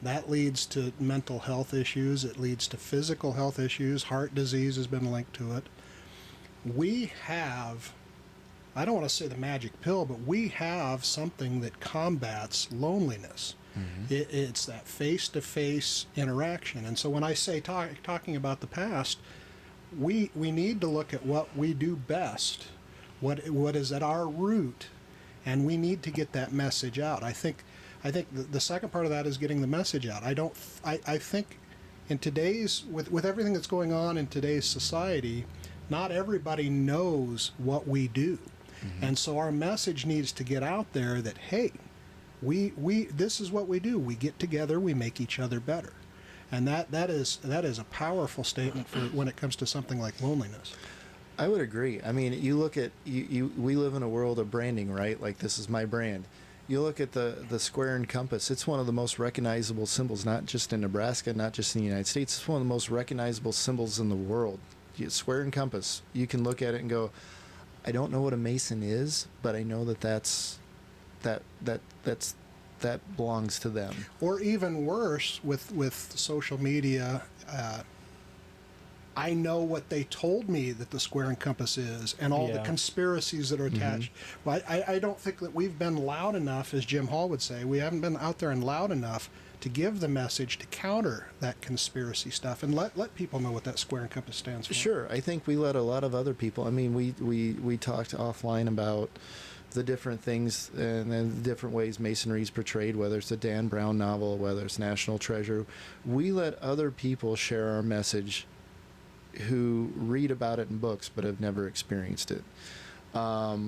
That leads to mental health issues. It leads to physical health issues. Heart disease has been linked to it. We have, I don't want to say the magic pill, but we have something that combats loneliness. It's that face-to-face interaction. And so when I say talking about the past, we need to look at what we do best, what is at our root, and we need to get that message out. I think the second part of that is getting the message out. I think in today's, with everything that's going on in today's society, not everybody knows what we do. And so our message needs to get out there that, hey, we this is what we do. We get together, we make each other better. And that is a powerful statement for when it comes to something like loneliness. I would agree. I mean, you look at we live in a world of branding, right? Like, this is my brand. You look at the square and compass. It's one of the most recognizable symbols, not just in Nebraska, not just in the United States. It's one of the most recognizable symbols in the world. Square and compass. You can look at it and go, I don't know what a Mason is, but I know that belongs to them. Or even worse, with social media, I know what they told me that the square and compass is, and all the conspiracies that are attached. But I don't think that we've been loud enough, as Jim Hall would say. We haven't been out there and loud enough to give the message to counter that conspiracy stuff and let people know what that square and compass stands for. Sure, I think we let a lot of other people. I mean, we talked offline about the different things and then the different ways Masonry is portrayed, whether it's a Dan Brown novel, whether it's National Treasure. We let other people share our message who read about it in books but have never experienced it.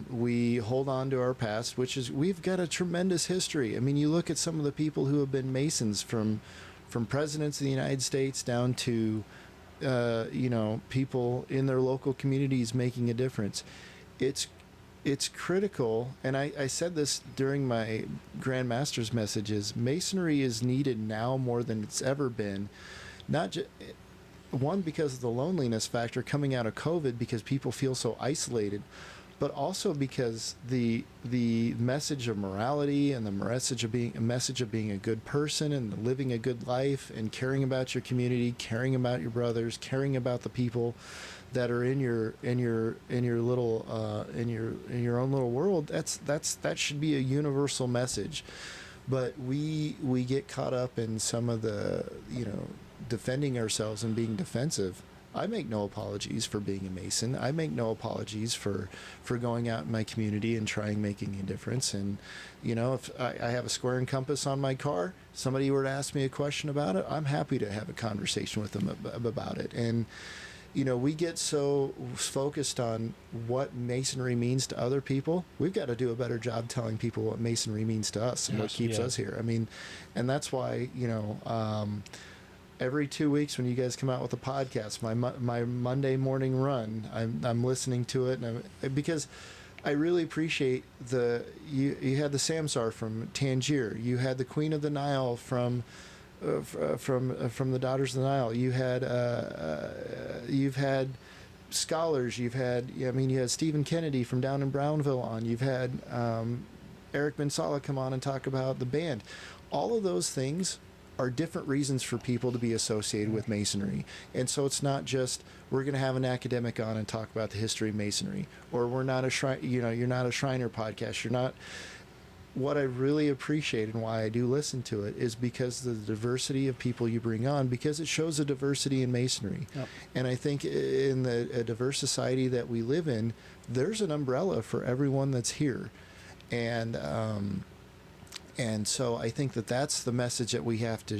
We hold on to our past, which is, we've got a tremendous history. I mean, you look at some of the people who have been Masons, from presidents of the United States down to people in their local communities making a difference. It's critical, and I said this during my Grand Master's messages. Masonry is needed now more than it's ever been. Not just one, because of the loneliness factor coming out of COVID, because people feel so isolated, but also because the message of morality and the message of being a good person and living a good life and caring about your community, caring about your brothers, caring about the people that are in your little in your own little world. That should be a universal message. But we get caught up in some of the defending ourselves and being defensive. I make no apologies for being a Mason. I make no apologies for going out in my community and making a difference. And, if I have a square and compass on my car, somebody were to ask me a question about it, I'm happy to have a conversation with them about it. And, we get so focused on what Masonry means to other people. We've got to do a better job telling people what Masonry means to us and what keeps us here. I mean, and that's why, every 2 weeks when you guys come out with a podcast, my Monday morning run, I'm listening to it, because I really appreciate you had the Samsar from Tangier, you had the Queen of the Nile from the Daughters of the Nile, you've had scholars, you had Stephen Kennedy from down in Brownville on, you've had Eric Bensala come on and talk about the band. All of those things are different reasons for people to be associated with Masonry. And so it's not just we're going to have an academic on and talk about the history of Masonry, or we're not a you're not a Shriner podcast. You're not. What I really appreciate and why I do listen to it is because of the diversity of people you bring on, because it shows a diversity in Masonry. Yep. And I think in a diverse society that we live in, there's an umbrella for everyone that's here. And so I think that that's the message that we have to,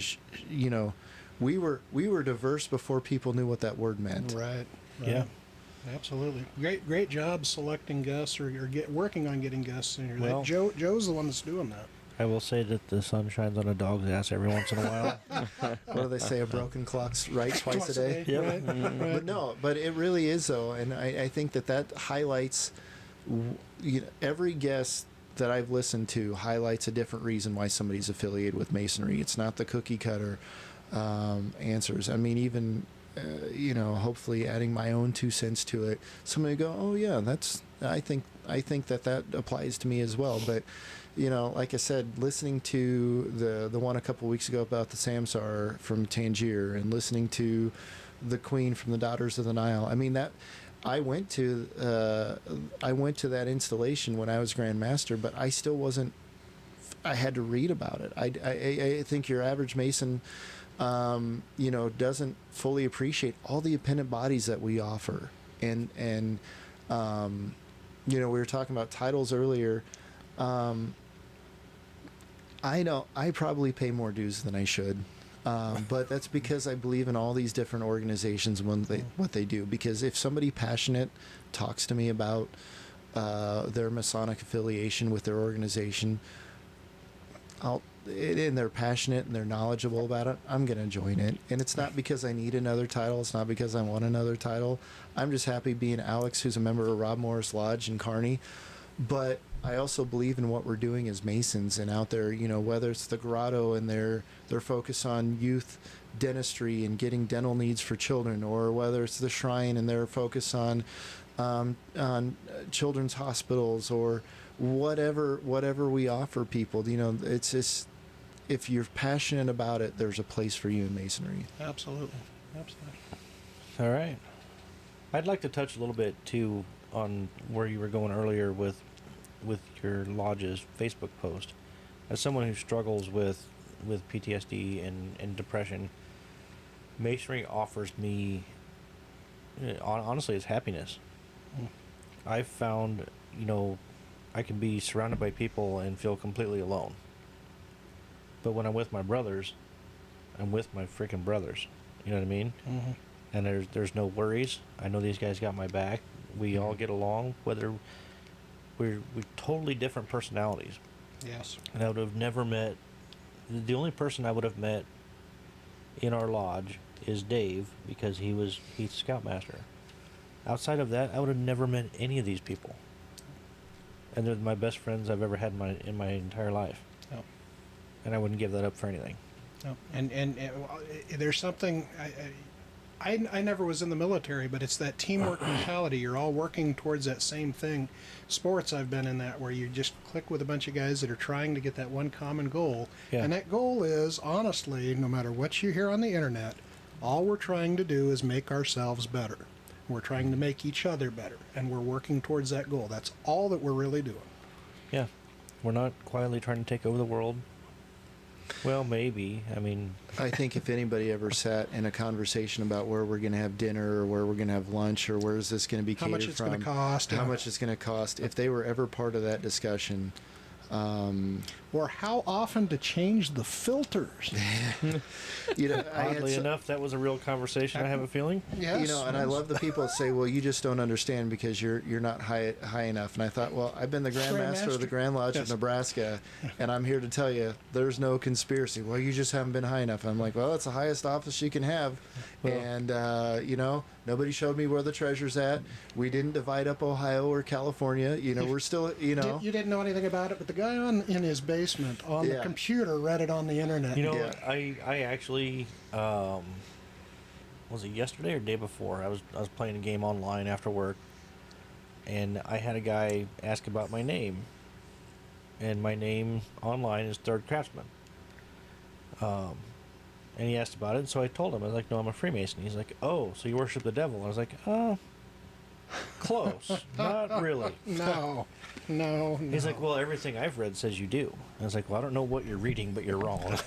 we were diverse before people knew what that word meant. Right. Yeah. Absolutely. Great job selecting guests or working on getting guests in here. Well, Joe's the one that's doing that. I will say that the sun shines on a dog's ass every once in a while. What do they say? A broken clock's right twice a day? Yep. Right. But no, but it really is, though. And I think that highlights, every guest that I've listened to highlights a different reason why somebody's affiliated with Masonry. It's not the cookie cutter answers. I mean, even hopefully adding my own 2 cents to it, somebody go, oh yeah, I think that applies to me as well. But like I said, listening to the one a couple weeks ago about the Samsar from Tangier, and listening to the Queen from the Daughters of the Nile. I mean, that I went to that installation when I was Grand Master, but I still wasn't. I had to read about it. I think your average Mason, doesn't fully appreciate all the appendant bodies that we offer. And we were talking about titles earlier. I know I probably pay more dues than I should. But that's because I believe in all these different organizations and what they do. Because if somebody passionate talks to me about their Masonic affiliation with their organization, and they're passionate and they're knowledgeable about it, I'm going to join it. And it's not because I need another title. It's not because I want another title. I'm just happy being Alex, who's a member of Rob Morris Lodge in Kearney. But I also believe in what we're doing as Masons and out there, whether it's the Grotto and their focus on youth dentistry and getting dental needs for children, or whether it's the Shrine and their focus on children's hospitals, or whatever we offer people. It's just, if you're passionate about it, there's a place for you in Masonry. Absolutely. All right. I'd like to touch a little bit too on where you were going earlier with your lodge's Facebook post. As someone who struggles with PTSD and depression, Masonry offers me, honestly, it's happiness. I've found, I can be surrounded by people and feel completely alone. But when I'm with my brothers, I'm with my freaking brothers. You know what I mean? Mm-hmm. And there's no worries. I know these guys got my back. We all get along, whether we're totally different personalities. Yes. And I would have never met, the only person I would have met in our lodge is Dave, because he's Scoutmaster. Outside of that, I would have never met any of these people. And they're my best friends I've ever had in my entire life. Oh. And I wouldn't give that up for anything. Oh. And there's something, I never was in the military, but it's that teamwork mentality. You're all working towards that same thing. Sports, I've been in that, where you just click with a bunch of guys that are trying to get that one common goal. Yeah. And that goal is, honestly, no matter what you hear on the internet, all we're trying to do is make ourselves better. We're trying to make each other better, and we're working towards that goal. That's all that we're really doing. Yeah. We're not quietly trying to take over the world. Well, maybe. I mean, I think if anybody ever sat in a conversation about where we're going to have dinner, or where we're going to have lunch, or where is this going to be catered from, how much it's going to cost, how much it's going to cost, if they were ever part of that discussion, or how often to change the filters. Oddly enough, that was a real conversation, I have a feeling. Yes. And I love the people that say, well, you just don't understand because you're not high enough. And I thought, well, I've been the Grand Master of the Grand Lodge of Nebraska, and I'm here to tell you there's no conspiracy. Well, you just haven't been high enough. I'm like, well, that's the highest office you can have. Well, and, nobody showed me where the treasure's at. We didn't divide up Ohio or California. We're still, You didn't know anything about it, but the guy in his basement on the computer read it on the internet. I actually, was it yesterday or day before? I was playing a game online after work, and I had a guy ask about my name, and my name online is Third Craftsman. And he asked about it, and so I told him. I was like, no, I'm a Freemason. He's like, oh, so you worship the devil. I was like, close. Not really. No. He's like, well, everything I've read says you do. I was like, well, I don't know what you're reading, but you're wrong.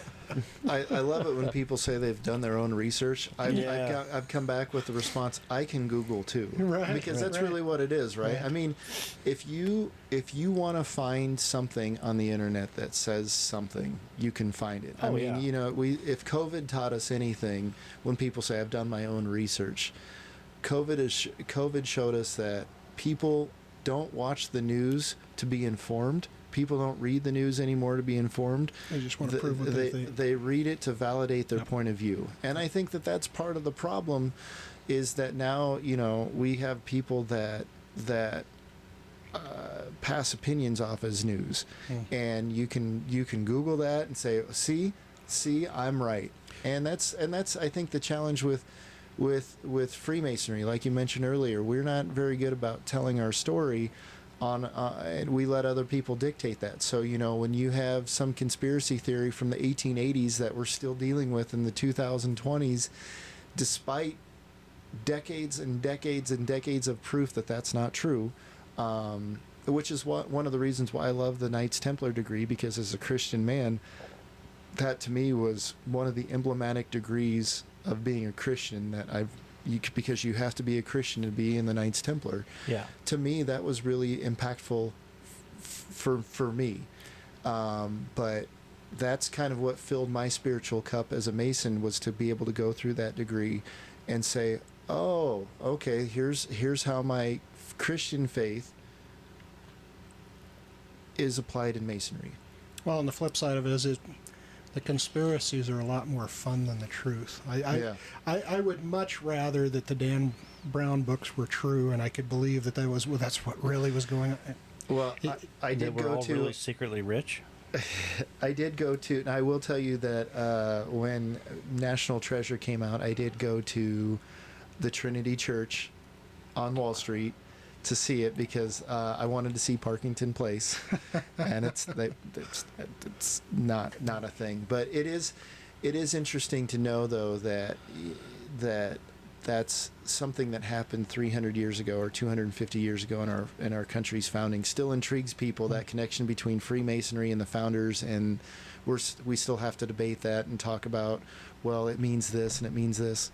I love it when people say they've done their own research. I've come back with the response, I can Google too. Right. Because that's really what it is, right? I mean, if you want to find something on the internet that says something, you can find it. I mean, you know, if COVID taught us anything, when people say I've done my own research, COVID showed us that people don't watch the news to be informed. People don't read the news anymore to be informed. They just want to prove what they think. They read it to validate their point of view. And I think that that's part of the problem, is that now, you know, we have people that pass opinions off as news. And you can Google that and say, see, I'm right. And that's I think the challenge with Freemasonry. Like you mentioned earlier, we're not very good about telling our story and we let other people dictate that. So, you know, when you have some conspiracy theory from the 1880s that we're still dealing with in the 2020s, despite decades and decades and decades of proof that that's not true, which is one of the reasons why I love the Knights Templar degree, because as a Christian man, that to me was one of the emblematic degrees of being a Christian that because you have to be a Christian to be in the Knights Templar. Yeah. To me, that was really impactful for me. But that's kind of what filled my spiritual cup as a Mason, was to be able to go through that degree and say, oh, okay, here's how my Christian faith is applied in Masonry. Well, and the flip side of it is the conspiracies are a lot more fun than the truth. I would much rather that the Dan Brown books were true, and I could believe that's what really was going on. Well, I did go to really secretly rich. I did go to, and I will tell you that when National Treasure came out, I did go to the Trinity Church on Wall Street to see it, because I wanted to see Parkington Place, and it's not a thing. But it is interesting to know, though, that that's something that happened 300 years ago or 250 years ago in our country's founding. Still intrigues people, that connection between Freemasonry and the founders, and we still have to debate that and talk about, well, it means this and it means this.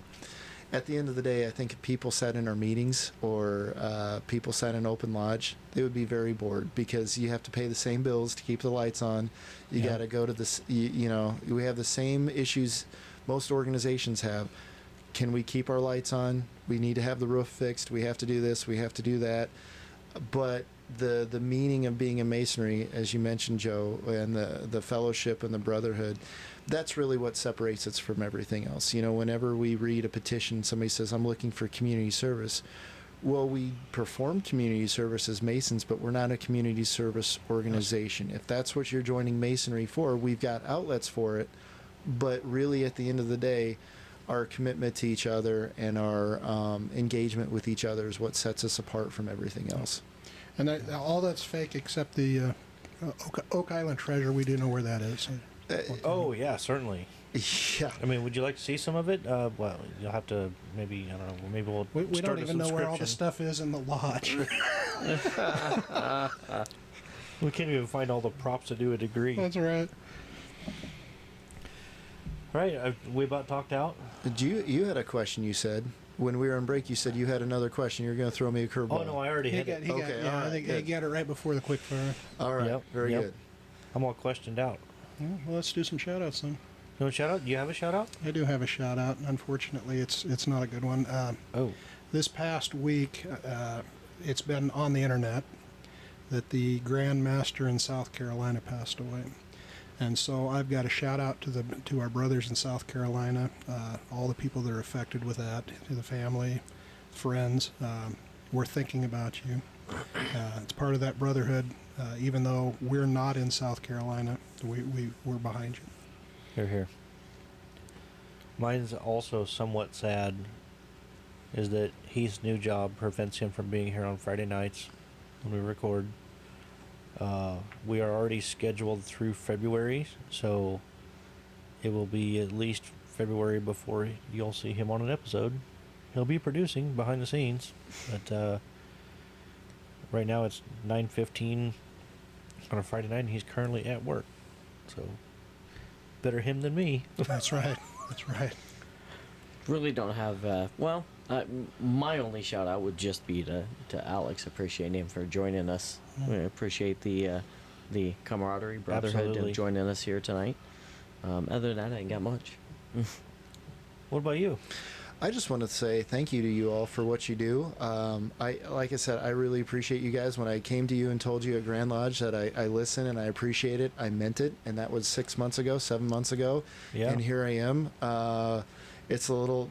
At the end of the day, I think if people sat in our meetings, or people sat in open lodge, they would be very bored, because you have to pay the same bills to keep the lights on. You got to go to this, you know, we have the same issues most organizations have. Can we keep our lights on? We need to have the roof fixed. We have to do this. We have to do that. But the meaning of being a Masonry, as you mentioned, Joe, and the fellowship and the brotherhood, that's really what separates us from everything else. You know, whenever we read a petition, somebody says, I'm looking for community service. Well, we perform community service as Masons, but we're not a community service organization. If that's what you're joining Masonry for, we've got outlets for it. But really, at the end of the day, our commitment to each other and our engagement with each other is what sets us apart from everything else. And all that's fake except the Oak Island Treasure. We do know where that is. Oh, yeah, certainly. Yeah. I mean, would you like to see some of it? Well, you'll have to maybe, I don't know, maybe we'll We start don't a even know where all the subscription. stuff is in the lodge. We can't even find all the props to do a degree. That's right. Right, we about talked out. You had a question, you said. When we were on break, you said you had another question. You were going to throw me a curveball. Oh, no, I already hit it. I think he got it right before the quick fire. All right, very good. I'm all questioned out. Yeah, well, let's do some shout-outs then. You want a shout-out? Do you have a shout-out? I do have a shout-out. Unfortunately, it's not a good one. This past week, it's been on the internet that the Grand Master in South Carolina passed away. And so I've got a shout-out to our brothers in South Carolina, all the people that are affected with that, to the family, friends. We're thinking about you. It's part of that brotherhood. Even though we're not in South Carolina, we're behind you. Hear, hear. Mine's also somewhat sad, is that his new job prevents him from being here on Friday nights when we record. We are already scheduled through February, so it will be at least February before you'll see him on an episode. He'll be producing behind the scenes, but right now it's 9:15 on a Friday night, and he's currently at work. So better him than me. That's right. That's right. Really don't have. My only shout out would just be to Alex. Appreciate him for joining us. We appreciate the camaraderie, brotherhood Absolutely. of joining us here tonight. Other than that, I ain't got much. What about you? I just want to say thank you to you all for what you do. Like I said, I really appreciate you guys. When I came to you and told you at Grand Lodge that I listen and I appreciate it, I meant it, and that was 7 months ago. Yeah. And here I am. It's a little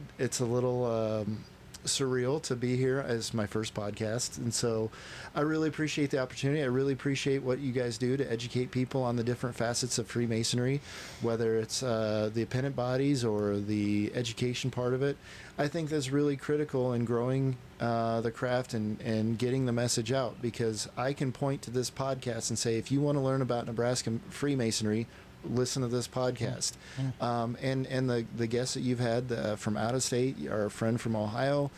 surreal to be here as my first podcast, and so I really appreciate the opportunity. I really appreciate what you guys do to educate people on the different facets of Freemasonry, whether it's the appendant bodies or the education part of it. I think that's really critical in growing the craft and getting the message out, because I can point to this podcast and say, if you want to learn about Nebraska Freemasonry, listen to this podcast. And the guests that you've had from out of state, our friend from Ohio,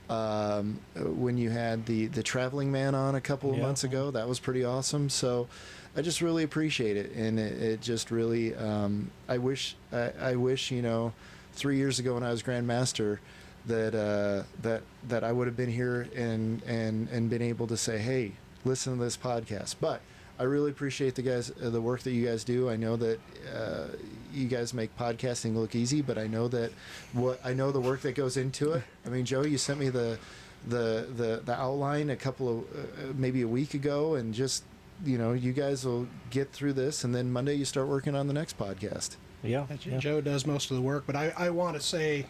when you had the traveling man on a couple of months ago, that was pretty awesome. So I just really appreciate it, and it just really I wish 3 years ago when I was Grand Master that I would have been here and been able to say, hey, listen to this podcast. But I really appreciate the work that you guys do. I know that you guys make podcasting look easy, but I know the work that goes into it. I mean, Joe, you sent me the outline a couple of maybe a week ago, and just you guys will get through this, and then Monday you start working on the next podcast. Yeah. Joe does most of the work, but I want to say,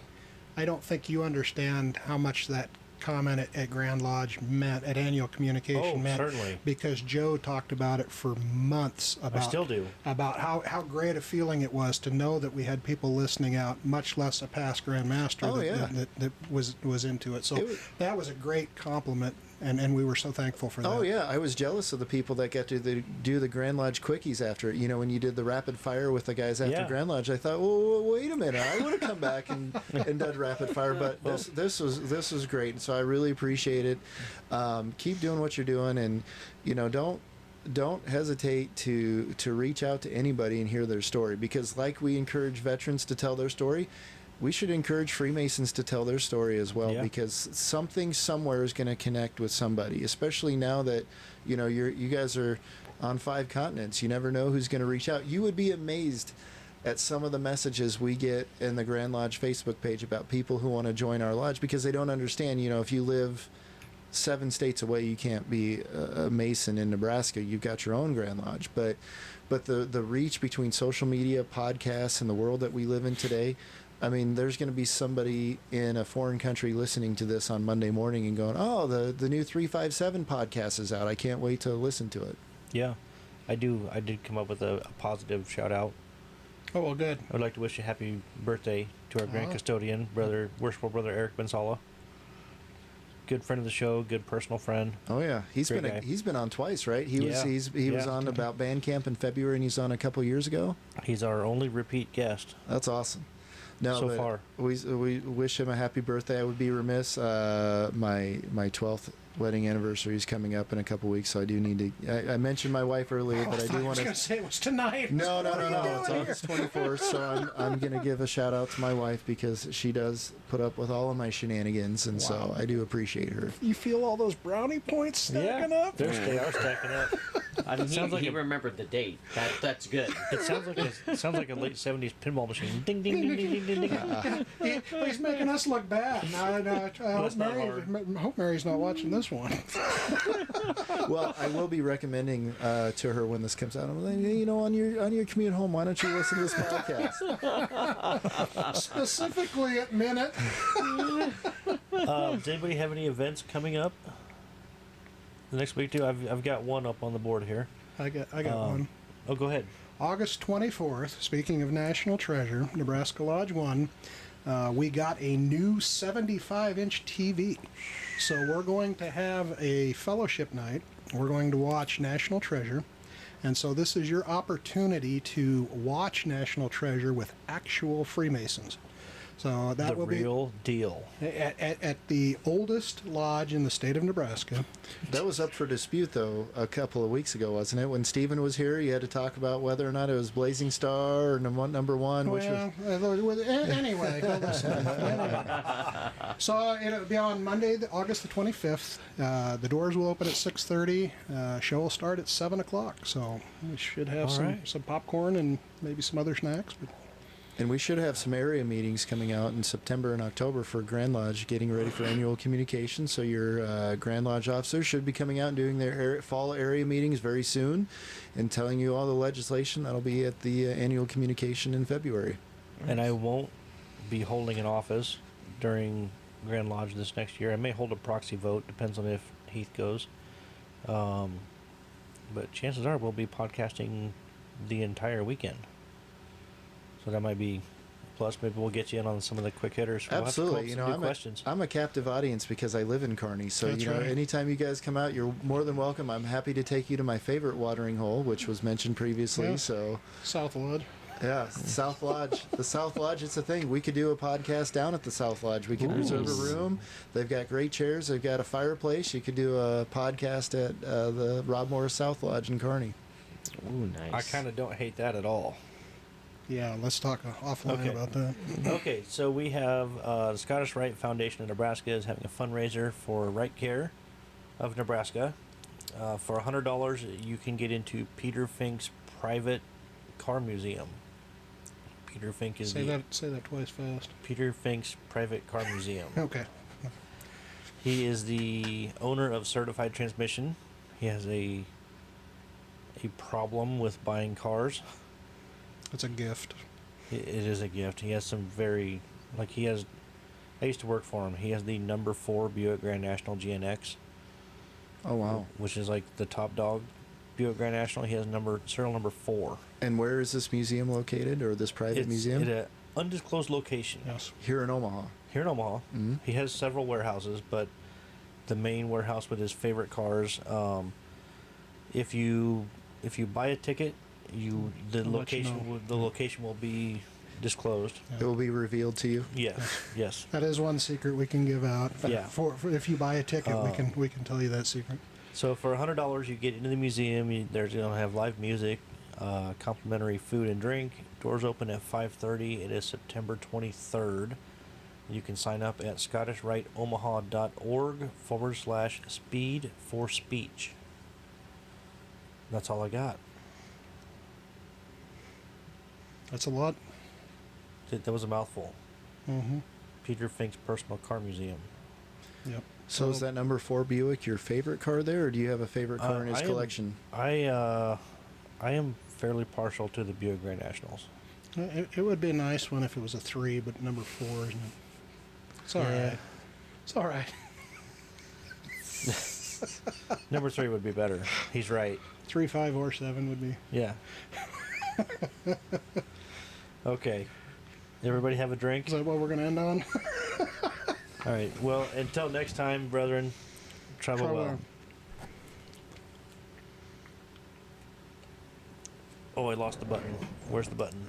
I don't think you understand how much that comment at Grand Lodge meant, at annual communication meant. Certainly. Because Joe talked about it for months. I still do. About how great a feeling it was to know that we had people listening out, much less a past Grand Master that was into it. So that was a great compliment, and we were so thankful for that. Oh yeah, I was jealous of the people that got to do the Grand Lodge quickies after it. When you did the rapid fire with the guys after Grand Lodge, I thought, well, wait a minute, I would have come back and done rapid fire, but this was great, and so I really appreciate it. Keep doing what you're doing, and don't hesitate to reach out to anybody and hear their story, because like we encourage veterans to tell their story, we should encourage Freemasons to tell their story as well, because something somewhere is going to connect with somebody, especially now that you guys are on 5 continents. You never know who's going to reach out. You would be amazed at some of the messages we get in the Grand Lodge Facebook page about people who want to join our lodge, because they don't understand, if you live 7 states away, you can't be a Mason in Nebraska. You've got your own Grand Lodge. But the reach between social media, podcasts, and the world that we live in today, I mean, there's going to be somebody in a foreign country listening to this on Monday morning and going, oh, the new 357 podcast is out. I can't wait to listen to it. Yeah, I did come up with a positive shout out. Oh, well, good. I would like to wish a happy birthday to our Grand Custodian, worshipful brother Eric Bensala. Good friend of the show, good personal friend. Oh yeah, he's Great been on twice, right? He was on about band camp in February, and he's on a couple years ago. He's our only repeat guest. That's awesome. No, so far. We wish him a happy birthday. I would be remiss. My 12th wedding anniversary is coming up in a couple weeks, so I do need to. I mentioned my wife earlier, but I do want to. I was going to say it was tonight. No. It's August 24th, so I'm going to give a shout out to my wife, because she does put up with all of my shenanigans, and so I do appreciate her. You feel all those brownie points stacking up? They are stacking up. I mean, he remembered the date. That's good. It sounds like a late '70s pinball machine. Ding ding ding ding ding ding. He's making us look bad. I hope Mary's not watching this one. Well, I will be recommending to her when this comes out. I'm like, on your commute home, why don't you listen to this podcast? Specifically at minute. Does anybody have any events coming up the next week too? I've got one up on the board here. I got one. Oh, go ahead. August 24th, speaking of National Treasure, Nebraska Lodge 1, we got a new 75-inch TV. So we're going to have a fellowship night. We're going to watch National Treasure. And so this is your opportunity to watch National Treasure with actual Freemasons. So that will be the real deal. at the oldest lodge in the state of Nebraska. That was up for dispute, though, a couple of weeks ago, wasn't it? When Stephen was here, you had to talk about whether or not it was Blazing Star or number one. Which was... Anyway, so it'll be on Monday, August the 25th. The doors will open at 6:30. Show will start at 7 o'clock. So we should have some popcorn and maybe some other snacks. But And we should have some area meetings coming out in September and October for Grand Lodge, getting ready for annual communication. So your Grand Lodge officers should be coming out and doing their fall area meetings very soon and telling you all the legislation that'll be at the annual communication in February. And I won't be holding an office during Grand Lodge this next year. I may hold a proxy vote, depends on if Heath goes. But chances are we'll be podcasting the entire weekend. So that might be a plus. Maybe we'll get you in on some of the quick hitters. We'll Absolutely. I'm a captive audience because I live in Kearney. So, That's right. anytime you guys come out, you're more than welcome. I'm happy to take you to my favorite watering hole, which was mentioned previously. Yeah. So, Southwood. yeah, South Lodge. The South Lodge, it's a thing. We could do a podcast down at the South Lodge. We could reserve a room. They've got great chairs. They've got a fireplace. You could do a podcast at the Rob Morris South Lodge in Kearney. Ooh, nice. I kind of don't hate that at all. Yeah, let's talk offline Okay. about that. Okay, so we have the Scottish Rite Foundation of Nebraska is having a fundraiser for Right Care of Nebraska. For $100, you can get into Peter Fink's private car museum. Peter Fink is Say that twice fast. Peter Fink's private car museum. Okay. He is the owner of Certified Transmission. He has a problem with buying cars. It's a gift. It is a gift. He has some very, I used to work for him. He has the number 4 Buick Grand National GNX. Oh, wow. Which is like the top dog Buick Grand National. He has serial number 4. And where is this museum located, or this private museum? It's at an undisclosed location. Yes. Here in Omaha. Here in Omaha. Mm-hmm. He has several warehouses, but the main warehouse with his favorite cars, if you buy a ticket, the location will be disclosed. It will be revealed to you. Yes. That is one secret we can give out. Yeah. For if you buy a ticket, we can tell you that secret. So for $100, you get into the museum. There's going to have live music, complimentary food and drink. Doors open at 5:30. It is September 23rd. You can sign up at scottishriteomaha.org/speed for speech. That's all I got. That's a lot. That was a mouthful. Mm-hmm. Peter Fink's personal car museum. Yep. So is that number 4 Buick your favorite car there, or do you have a favorite car in his collection? I am fairly partial to the Buick Grand Nationals. It would be a nice one if it was a 3, but number 4 isn't it? It's all right. It's all right. Number 3 would be better. He's right. 3, 5, or 7 would be. Yeah. Okay. Everybody have a drink? Is that what we're going to end on? All right. Well, until next time, brethren, travel well. Oh, I lost the button. Where's the button?